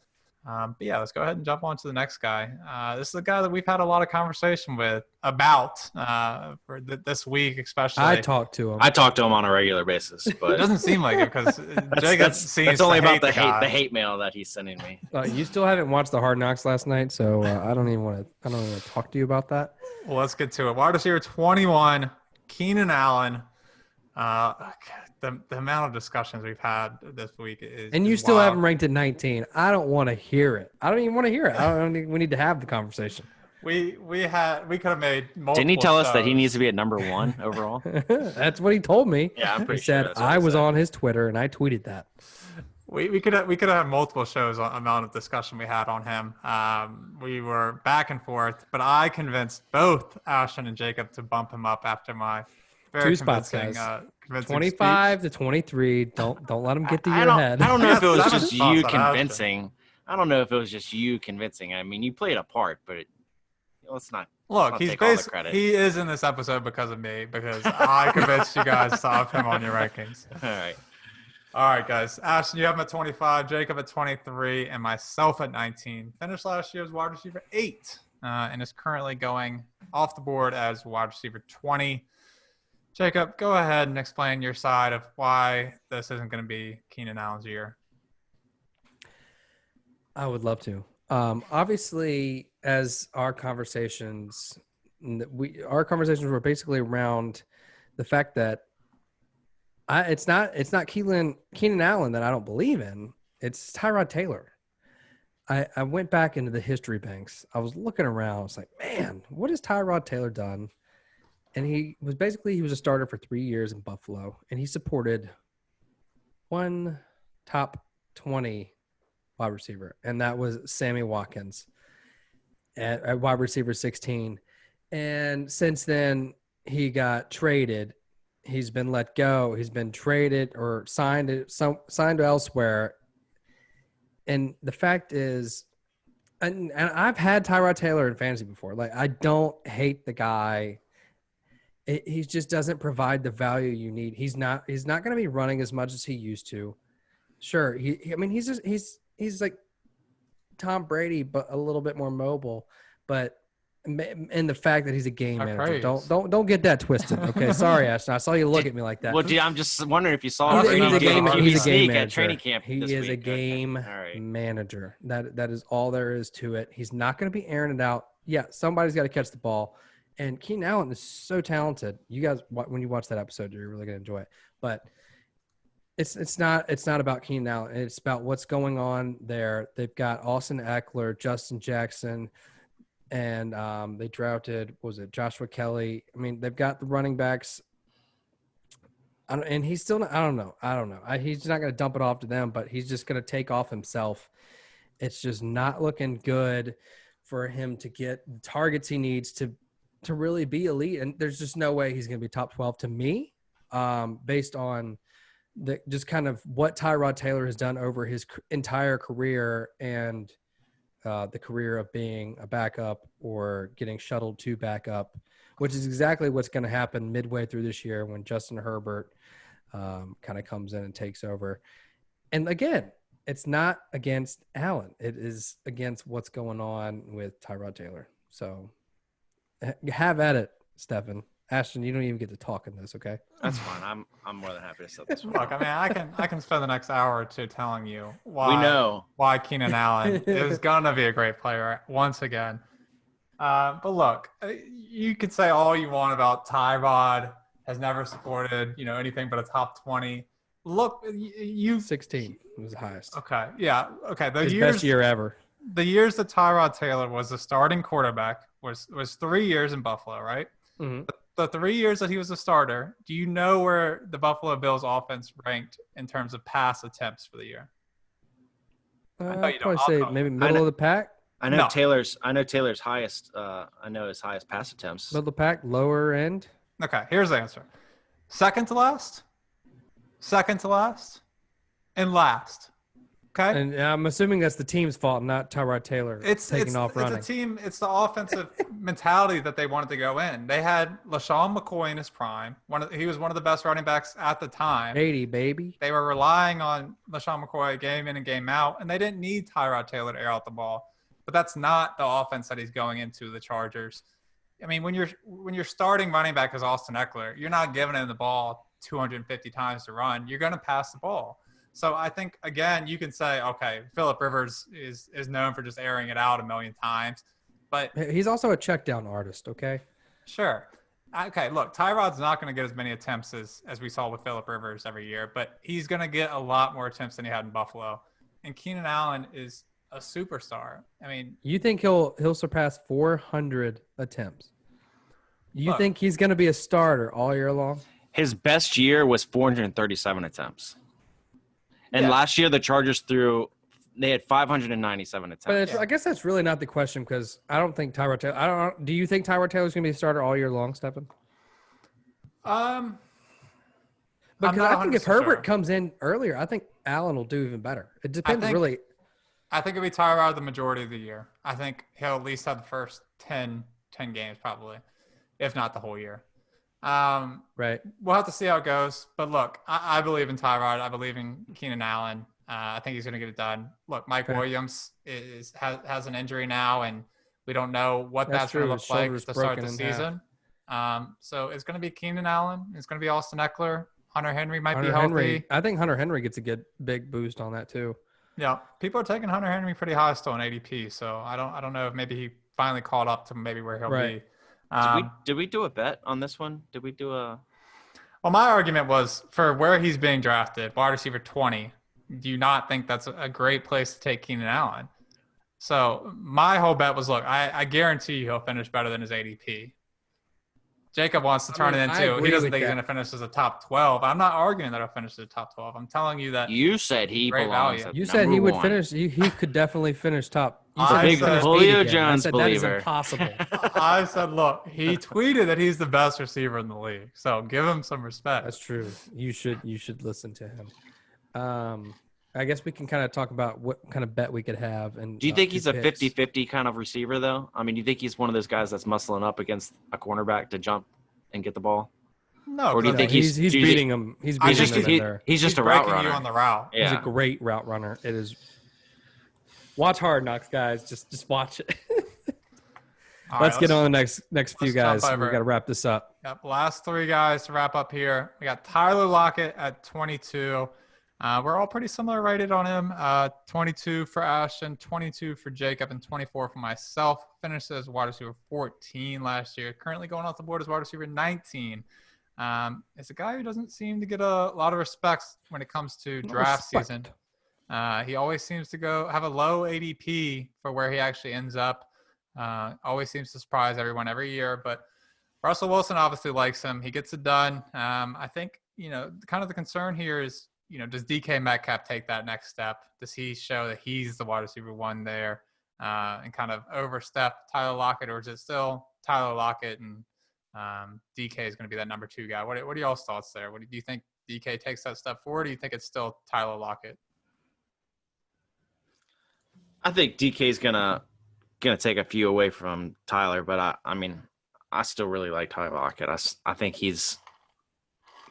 A: But yeah, let's go ahead and jump on to the next guy. This is a guy that we've had a lot of conversation with about for this week, especially.
C: I talk to him.
B: I talk to him on a regular basis,
A: It
B: but
A: doesn't seem like it because Jacob seems
B: that's only
A: to
B: about the
A: guy.
B: hate mail that he's sending me.
C: You still haven't watched the Hard Knocks last night, so I don't even want to talk to you about that.
A: Well, let's get to it. Wide receiver 21, Keenan Allen. The amount of discussions we've had this week is
C: And you
A: is
C: still
A: wild.
C: have him ranked at 19. I don't want to hear it. I don't even want to hear it. I don't think we need to have the conversation.
A: We could have made multiple.
B: Didn't he tell us that he
A: shows.
B: needs to be at number 1 overall?
C: That's what he told me.
B: Yeah, I'm
C: He
B: pretty sure
C: said
B: that's what
C: I
B: he
C: was
B: said.
C: on his Twitter and I tweeted that.
A: We could have had multiple shows on amount of discussion we had on him. We were back and forth, but I convinced both Ashton and Jacob to bump him up after my very
C: 2 spots,
A: convincing,
C: guys.
A: convincing
C: 25 to 23. Don't let him get to
B: I
C: your
B: don't,
C: head.
B: I don't know if it was
A: That's
B: just
A: seven
B: you
A: spots on Ashton.
B: convincing. I don't know if it was just you convincing. I mean, you played a part, but let's not.
A: Look,
B: I'll
A: he's
B: take all the
A: basically
B: credit.
A: he is in this episode because of me because I convinced you guys to up him on your rankings.
B: All right.
A: All right, guys. Ashton, you have him at 25, Jacob at 23, and myself at 19. Finished last year as wide receiver 8, and is currently going off the board as wide receiver 20. Jacob, go ahead and explain your side of why this isn't going to be Keenan Allen's year.
C: I would love to. Obviously, as our conversations were basically around the fact that it's not Keenan Allen that I don't believe in. It's Tyrod Taylor. I went back into the history banks. I was looking around. I was like, man, what has Tyrod Taylor done? And he was a starter for 3 years in Buffalo, and he supported one top 20 wide receiver, and that was Sammy Watkins at wide receiver 16. And since then, he got traded. He's been let go. He's been traded or signed elsewhere. And the fact is, and I've had Tyrod Taylor in fantasy before. Like, I don't hate the guy. He just doesn't provide the value you need. He's not going to be running as much as he used to. Sure, he's like Tom Brady, but a little bit more mobile. But and the fact that he's a game manager, don't get that twisted. Okay, sorry, Ashton. I saw you look at me like that.
B: Well, I'm just wondering if you saw
C: He's
B: Brady
C: a
B: do
C: game
B: a QB sneak
C: manager.
B: at training camp.
C: He
B: this
C: is
B: week.
C: a game
B: All right.
C: manager. That is all there is to it. He's not going to be airing it out. Yeah, somebody's got to catch the ball. And Keenan Allen is so talented. You guys, when you watch that episode, you're really going to enjoy it. But it's not about Keenan Allen. It's about what's going on there. They've got Austin Eckler, Justin Jackson, and they drafted, Joshua Kelly. I mean, they've got the running backs. And he's still not, I don't know. He's not going to dump it off to them, but he's just going to take off himself. It's just not looking good for him to get the targets he needs to really be elite. And there's just no way he's going to be top 12 to me, based on just kind of what Tyrod Taylor has done over his entire career and the career of being a backup or getting shuttled to backup, which is exactly what's going to happen midway through this year when Justin Herbert kind of comes in and takes over. And again, it's not against Allen. It is against what's going on with Tyrod Taylor. So have at it, Stefen. Ashton, you don't even get to talk in this, okay?
B: That's fine. I'm more than happy to set this one.
A: Look, I mean, I can spend the next hour or two telling you why Keenan Allen is gonna be a great player once again. But look, you could say all you want about Tyrod has never supported anything but a top 20. Look, you
C: 16 was the highest.
A: Okay, yeah, okay.
C: His best year ever.
A: The years that Tyrod Taylor was the starting quarterback was 3 years in Buffalo, right?
C: Mm-hmm.
A: The 3 years that he was a starter, do you know where the Buffalo Bills offense ranked in terms of pass attempts for the year?
C: I'd probably say maybe middle of the pack.
B: I know Taylor's highest. I know his highest pass attempts.
C: Middle of the pack, lower end.
A: Okay, here's the answer: second to last, and last. Okay.
C: And I'm assuming that's the team's fault, not Tyrod Taylor taking off running.
A: It's a team. It's the offensive mentality that they wanted to go in. They had LaShawn McCoy in his prime. He was one of the best running backs at the time.
C: 80, baby.
A: They were relying on LaShawn McCoy game in and game out, and they didn't need Tyrod Taylor to air out the ball. But that's not the offense that he's going into, the Chargers. I mean, when you're starting running back as Austin Eckler, you're not giving him the ball 250 times to run. You're going to pass the ball. So I think, again, you can say, okay, Phillip Rivers is known for just airing it out a million times. But
C: he's also a check down artist, okay?
A: Sure. Okay, look, Tyrod's not going to get as many attempts as we saw with Phillip Rivers every year, but he's going to get a lot more attempts than he had in Buffalo. And Keenan Allen is a superstar. I mean,
C: you think he'll surpass 400 attempts? You think he's going to be a starter all year long?
B: His best year was 437 attempts. And last year the Chargers they had 597 attempts.
C: But I guess that's really not the question because I don't think Tyrod Taylor. Do you think Tyrod Taylor's going to be a starter all year long, Stefen? Because I think if Herbert comes in earlier, I think Allen will do even better. It depends really.
A: I think it'll be Tyrod the majority of the year. I think he'll at least have the first 10 games probably, if not the whole year.
C: Right.
A: We'll have to see how it goes. But look, I believe in Tyrod. I believe in Keenan Allen. I think he's going to get it done. Look, Mike Williams has an injury now, and we don't know what that's going to look like to start the season. So it's going to be Keenan Allen. It's going to be Austin Eckler. Hunter Henry might be healthy.
C: I think Hunter Henry gets a big boost on that too.
A: Yeah, people are taking Hunter Henry pretty high still in ADP. So I don't know if maybe he finally caught up to maybe where he'll be.
B: Did we do a bet on this one? Did we do a?
A: Well, my argument was for where he's being drafted, wide receiver 20. Do you not think that's a great place to take Keenan Allen? So my whole bet was, look, I guarantee he'll finish better than his ADP. Jacob wants to turn it into, he doesn't think he's going to finish as a top 12. I'm not arguing that he'll finish as a top 12. I'm telling you that.
B: You said he belongs at
C: You said he would finish. He could definitely finish top.
B: Big Julio Jones believer.
C: That is impossible.
A: I said, look, he tweeted that he's the best receiver in the league. So give him some respect.
C: That's true. You should listen to him. I guess we can kind of talk about what kind of bet we could have. And
B: do you think he's a 50-50 kind of receiver, though? I mean, do you think he's one of those guys that's muscling up against a cornerback to jump and get the ball?
A: No.
B: Or do you think
C: he's beating him? He's beating him in there.
B: He's just a route runner.
A: You on the route.
B: Yeah.
C: He's a great route runner. It is. Watch Hard Knocks, guys. Just watch it. Let's get on the next few guys. We've got to wrap this up.
A: Yep. Last three guys to wrap up here. We got Tyler Lockett at 22. We're all pretty similar rated on him. 22 for Ashton, 22 for Jacob, and 24 for myself. Finished as wide receiver 14 last year. Currently going off the board as wide receiver 19. It's a guy who doesn't seem to get a lot of respect when it comes to draft season. He always seems to have a low ADP for where he actually ends up. Always seems to surprise everyone every year. But Russell Wilson obviously likes him. He gets it done. I think, kind of the concern here is, does DK Metcalf take that next step? Does he show that he's the wide receiver one there and kind of overstep Tyler Lockett, or is it still Tyler Lockett and DK is going to be that number 2 guy? What are y'all's thoughts there? Do you think DK takes that step forward, or do you think it's still Tyler Lockett?
B: I think DK is gonna take a few away from Tyler, but I mean, I still really like Tyler Lockett. I think he's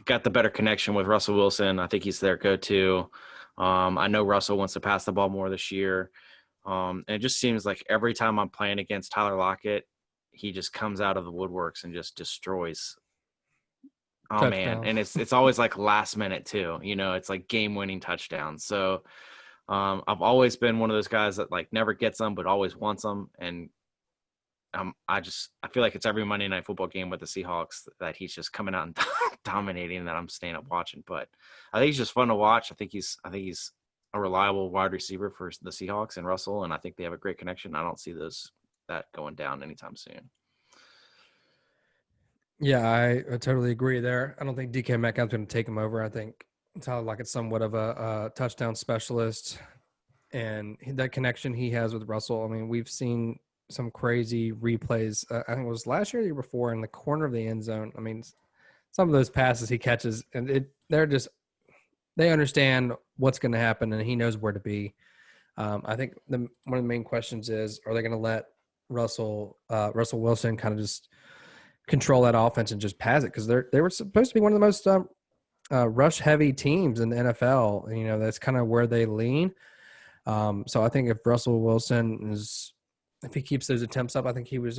B: got the better connection with Russell Wilson. I think he's their go-to. I know Russell wants to pass the ball more this year. And it just seems like every time I'm playing against Tyler Lockett, he just comes out of the woodworks and just destroys. Oh, touchdown. Man. And it's always like last minute too. It's like game-winning touchdowns. So I've always been one of those guys that like never gets them, but always wants them. And I feel like it's every Monday Night Football game with the Seahawks that he's just coming out and dominating, that I'm staying up watching. But I think he's just fun to watch. I think he's a reliable wide receiver for the Seahawks and Russell, and I think they have a great connection. I don't see that going down anytime soon.
C: Yeah, I totally agree there. I don't think DK Metcalf's going to take him over. I think Tyler Lockett's somewhat of a touchdown specialist, and that connection he has with Russell. I mean, we've seen some crazy replays. I think it was last year or the year before in the corner of the end zone. I mean, some of those passes he catches, and they're just they understand what's going to happen, and he knows where to be. I think one of the main questions is, are they going to let Russell Wilson kind of just control that offense and just pass it? Because they were supposed to be one of the most rush heavy teams in the NFL. You know, that's kind of where they lean. So I think if Russell Wilson if he keeps those attempts up, I think he was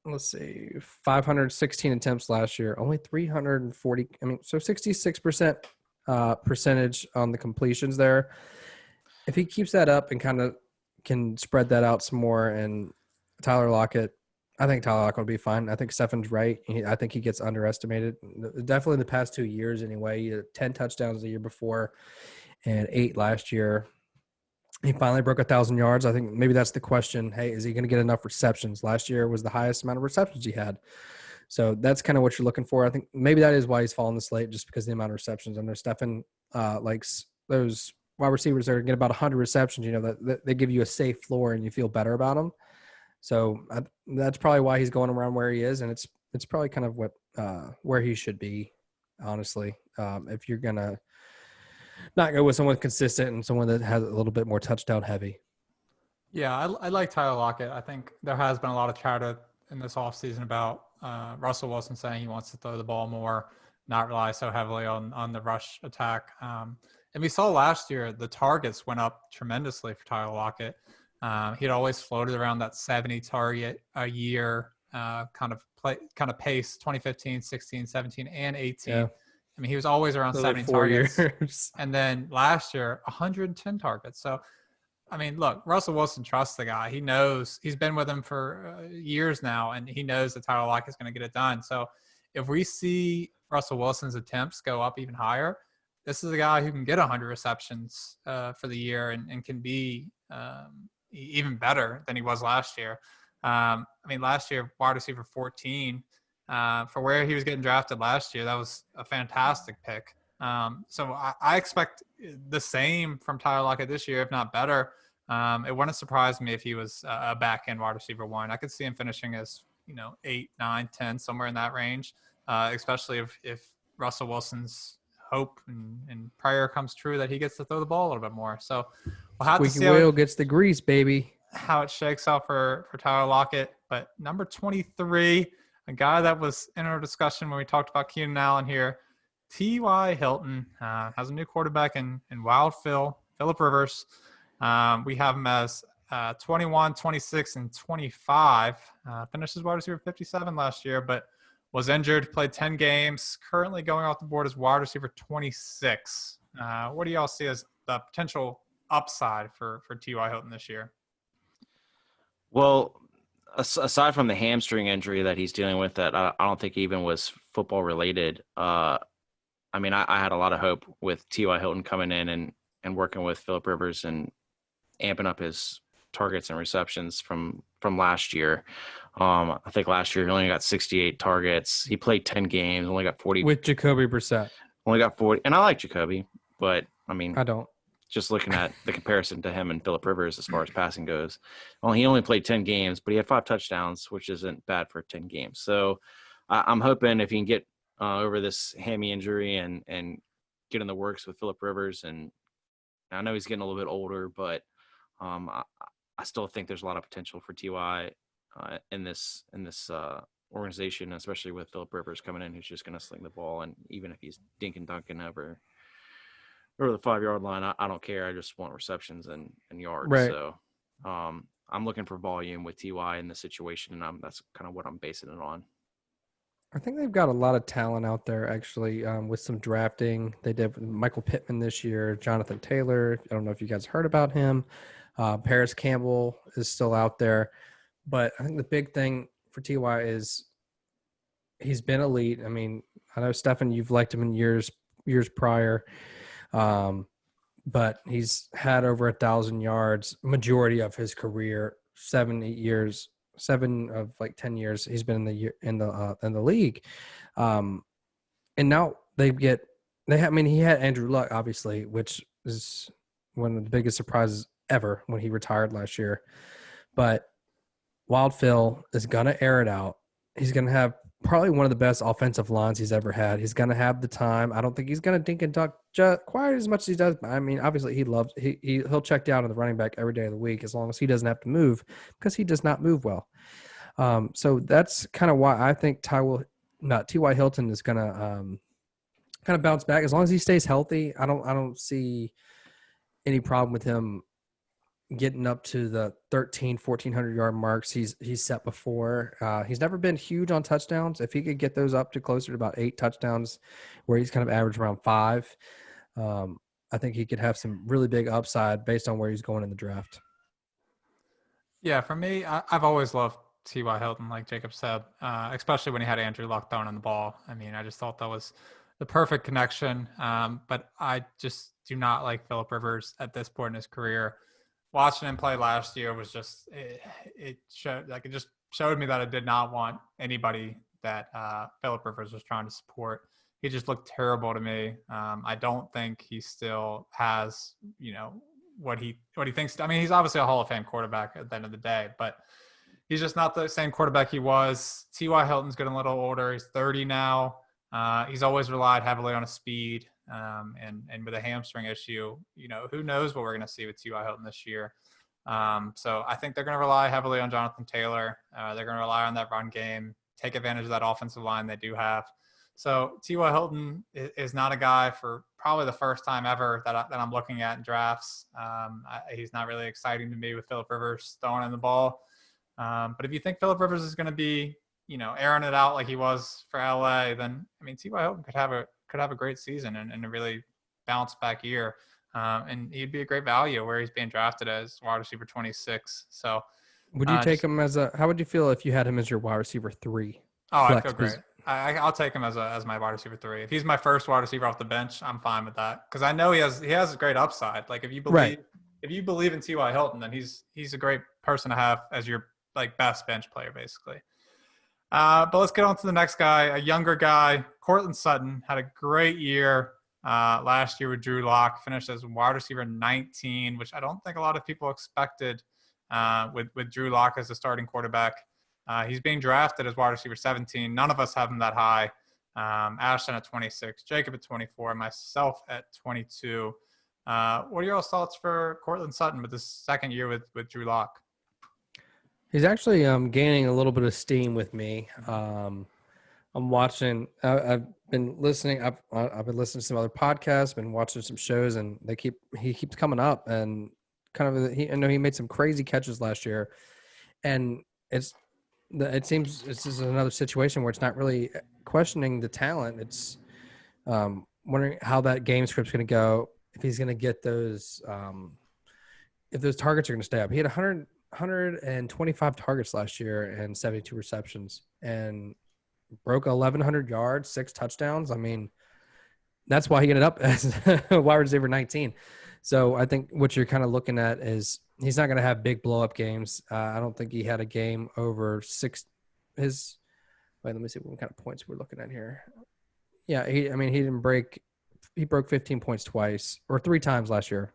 C: let's see, 516 attempts last year, only 340. I mean, so 66% percentage on the completions there. If he keeps that up and kind of can spread that out some more, and Tyler Lockett, I think Tyler Lockett will be fine. I think Stefen's right. I think he gets underestimated. Definitely the past 2 years anyway. He had 10 touchdowns the year before and 8 last year. He finally broke 1,000 yards. I think maybe that's the question. Hey, is he going to get enough receptions? Last year was the highest amount of receptions he had. So that's kind of what you're looking for. I think maybe that is why he's fallen this late, just because of the amount of receptions. I know Stefen likes those wide receivers that are get about 100 receptions. You know, that they give you a safe floor and you feel better about them. So that's probably why he's going around where he is, and it's probably kind of what where he should be, honestly. If you're gonna not go with someone consistent and someone that has a little bit more touchdown heavy.
A: Yeah, I like Tyler Lockett. I think there has been a lot of chatter in this offseason about Russell Wilson saying he wants to throw the ball more, not rely so heavily on the rush attack. And we saw last year the targets went up tremendously for Tyler Lockett. He'd always floated around that 70 target a year kind of pace, 2015, 16, 17, and 18. Yeah. I mean, he was always around 70 targets. Years. And then last year, 110 targets. So, I mean, look, Russell Wilson trusts the guy. He knows he's been with him for years now, and he knows that Tyler Lockett is going to get it done. So if we see Russell Wilson's attempts go up even higher, this is a guy who can get 100 receptions for the year and can be even better than he was last year. I mean, last year, wide receiver 14, for where he was getting drafted last year, that was a fantastic pick. So I expect the same from Tyler Lockett this year, if not better. It wouldn't surprise me if he was a back-end wide receiver 1. I could see him finishing as, 8, 9, 10, somewhere in that range, especially if Russell Wilson's hope and prayer comes true that he gets to throw the ball a little bit more. So we'll have to see
C: how gets the grease, baby.
A: How it shakes out for Tyler Lockett. But number 23, a guy that was in our discussion when we talked about Keenan Allen here, T.Y. Hilton, has a new quarterback in Wild Phillip Rivers. We have him as 21, 26, and 25. Finished as wide receiver 57 last year, but was injured, played 10 games, currently going off the board as wide receiver 26. What do y'all see as the potential upside for T.Y. Hilton this year?
B: Well, aside from the hamstring injury that he's dealing with, that I don't think even was football related. I mean, I had a lot of hope with T.Y. Hilton coming in and working with Phillip Rivers and amping up his targets and receptions from last year. I think last year he only got 68 targets. He played 10 games, only got 40.
C: With Jacoby Brissett.
B: Only got 40. And I like Jacoby, but, I mean.
C: I don't.
B: Just looking at the comparison to him and Phillip Rivers as far as passing goes. Well, he only played 10 games, but he had 5 touchdowns, which isn't bad for 10 games. So I'm hoping if he can get over this hammy injury and get in the works with Phillip Rivers, and I know he's getting a little bit older, but I still think there's a lot of potential for T.Y. In this organization, especially with Phillip Rivers coming in, who's just going to sling the ball. And even if he's dinking dunking over the 5-yard line, I don't care. I just want receptions and yards.
C: Right.
B: So I'm looking for volume with T.Y. in this situation, and that's kind of what I'm basing it on.
C: I think they've got a lot of talent out there, actually, with some drafting. They did Michael Pittman this year, Jonathan Taylor. I don't know if you guys heard about him. Paris Campbell is still out there. But I think the big thing for T.Y. is he's been elite. I mean, I know, Stefen, you've liked him in years prior. But he's had over 1,000 yards majority of his career, 7 of like 10 years he's been in the league. And now he had Andrew Luck, obviously, which is one of the biggest surprises ever when he retired last year. But Wild Phil is gonna air it out. He's gonna have probably one of the best offensive lines he's ever had. He's going to have the time. I don't think he's going to dink and dunk quite as much as he does. I mean, obviously he'll check down on the running back every day of the week as long as he doesn't have to move, because he does not move well. So that's kind of why I think T.Y. Hilton is going to kind of bounce back as long as he stays healthy. I don't see any problem with him getting up to the 1,400 yard marks he's set before. He's never been huge on touchdowns. If he could get those up to closer to about 8 touchdowns, where he's kind of averaged around 5, I think he could have some really big upside based on where he's going in the draft.
A: Yeah, for me, I've always loved T.Y. Hilton, like Jacob said, especially when he had Andrew Luck throwing in the ball. I mean, I just thought that was the perfect connection. But I just do not like Phillip Rivers at this point in his career. Watching him play last year was just it just showed me that I did not want anybody that Phillip Rivers was trying to support. He just looked terrible to me. I don't think he still has, what he thinks. I mean, he's obviously a Hall of Fame quarterback at the end of the day, but he's just not the same quarterback he was. T.Y. Hilton's getting a little older. He's 30 now. He's always relied heavily on his speed. And with a hamstring issue, who knows what we're going to see with T.Y. Hilton this year. So I think they're going to rely heavily on Jonathan Taylor. They're going to rely on that run game, take advantage of that offensive line they do have. So T.Y. Hilton is not a guy for probably the first time ever that I'm looking at in drafts. He's not really exciting to me with Phillip Rivers throwing in the ball. But if you think Phillip Rivers is going to be, airing it out like he was for LA, then I mean T.Y. Hilton could have a great season and a really bounce back year. And he'd be a great value where he's being drafted as wide receiver 26. So
C: would you take him how would you feel if you had him as your wide receiver 3?
A: Oh, I feel great. I'll take him as my wide receiver 3. If he's my first wide receiver off the bench, I'm fine with that. Because I know he has a great upside. Like if you believe in T.Y. Hilton, then he's a great person to have as your best bench player, basically. But let's get on to the next guy, a younger guy. Courtland Sutton had a great year last year with Drew Lock, finished as wide receiver 19, which I don't think a lot of people expected with Drew Lock as the starting quarterback. He's being drafted as wide receiver 17. None of us have him that high. Ashton at 26, Jacob at 24, myself at 22. What are your thoughts for Courtland Sutton with this second year with Drew Lock?
C: He's actually gaining a little bit of steam with me. I'm watching. I've been listening. I've been listening to some other podcasts. Been watching some shows, and he keeps coming up. And kind of, I know he made some crazy catches last year, and it seems this is another situation where it's not really questioning the talent. It's wondering how that game script's going to go. If he's going to get those, if those targets are going to stay up. He had 125 targets last year and 72 receptions and broke 1,100 yards, 6 touchdowns. I mean, that's why he ended up as wide receiver 19. So I think what you're kind of looking at is he's not going to have big blow up games. I don't think he had a game over 6. Let me see what kind of points we're looking at here. Yeah. He broke 15 points twice or 3 times last year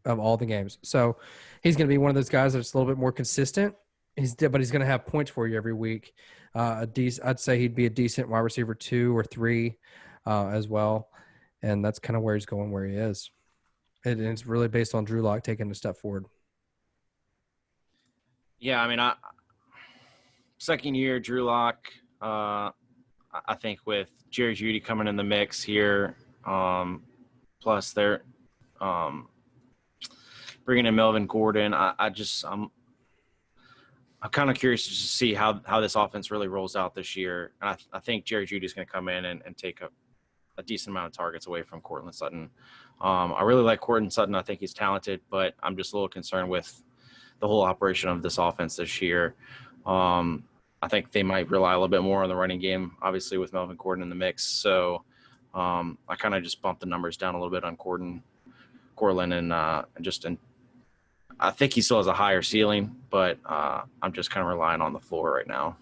C: of all the games. So he's going to be one of those guys that's a little bit more consistent. But he's going to have points for you every week. I'd say he'd be a decent wide receiver 2 or 3 as well. And that's kind of where he's going, where he is. And it's really based on Drew Lock taking a step forward.
B: Yeah, I mean, second year Drew Lock. I think with Jerry Jeudy coming in the mix here, plus they're bringing in Melvin Gordon. I'm kind of curious to see how this offense really rolls out this year. And I think Jerry Jeudy is going to come in and take a decent amount of targets away from Courtland Sutton. I really like Courtland Sutton. I think he's talented, but I'm just a little concerned with the whole operation of this offense this year. I think they might rely a little bit more on the running game, obviously with Melvin Gordon in the mix. So I kind of just bumped the numbers down a little bit on Courtland, and I think he still has a higher ceiling, but I'm just kind of relying on the floor right now.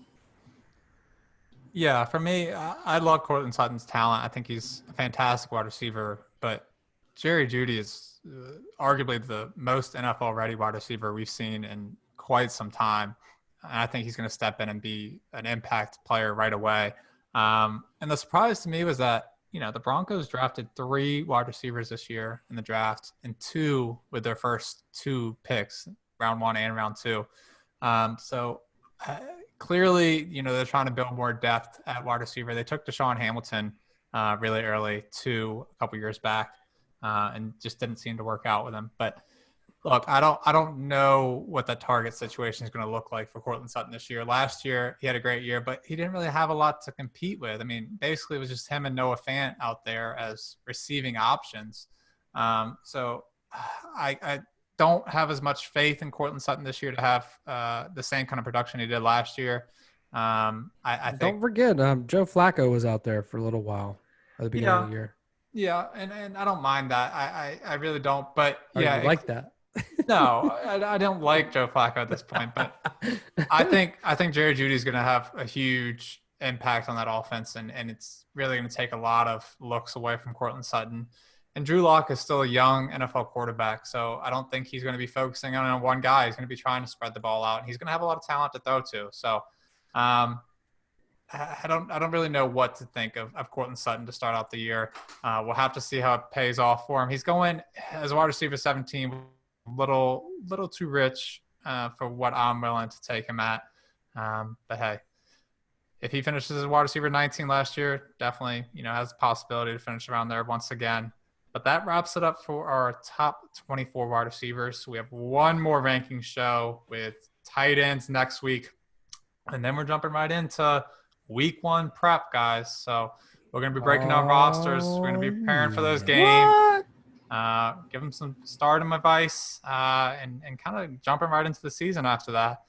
A: Yeah, for me, I love Courtland Sutton's talent. I think he's a fantastic wide receiver, but Jerry Jeudy is arguably the most NFL-ready wide receiver we've seen in quite some time. I think he's going to step in and be an impact player right away. And the surprise to me was that, the Broncos drafted 3 wide receivers this year in the draft and 2 with their first 2 picks, round 1 and round 2. So clearly, they're trying to build more depth at wide receiver. They took Deshaun Hamilton really early a couple years back and just didn't seem to work out with him. But look, I don't know what that target situation is going to look like for Courtland Sutton this year. Last year, he had a great year, but he didn't really have a lot to compete with. I mean, basically, it was just him and Noah Fant out there as receiving options. So I don't have as much faith in Courtland Sutton this year to have the same kind of production he did last year. I think.
C: Don't forget, Joe Flacco was out there for a little while at the beginning of the year.
A: Yeah, and I don't mind that. I really don't. But
C: yeah, like that.
A: No, I don't like Joe Flacco at this point, but I think Jerry Jeudy is going to have a huge impact on that offense, and it's really going to take a lot of looks away from Courtland Sutton. And Drew Lock is still a young NFL quarterback, so I don't think he's going to be focusing on one guy. He's going to be trying to spread the ball out, and he's going to have a lot of talent to throw to. So I don't really know what to think of Courtland Sutton to start out the year. We'll have to see how it pays off for him. He's going as a wide receiver 17. Little too rich for what I'm willing to take him at. But hey, if he finishes as wide receiver 19 last year, definitely, has the possibility to finish around there once again. But that wraps it up for our top 24 wide receivers. We have one more ranking show with tight ends next week. And then we're jumping right into week 1 prep, guys. So we're going to be breaking down rosters. We're going to be preparing for those games.
C: What?
A: Give them some stardom advice and kind of jumping right into the season after that.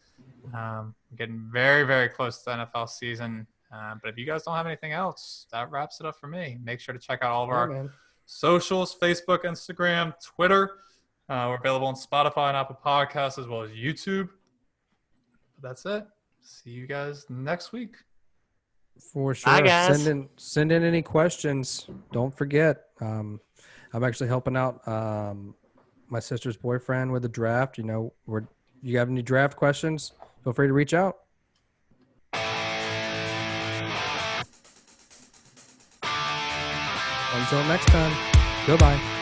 A: Getting very, very close to the NFL season. But if you guys don't have anything else, that wraps it up for me. Make sure to check out all of our socials, Facebook, Instagram, Twitter. We're available on Spotify and Apple Podcasts as well as YouTube. But that's it. See you guys next week.
C: For sure.
B: Bye, guys.
C: Send in any questions. Don't forget. I'm actually helping out my sister's boyfriend with the draft. You have any draft questions, feel free to reach out. Until next time, goodbye.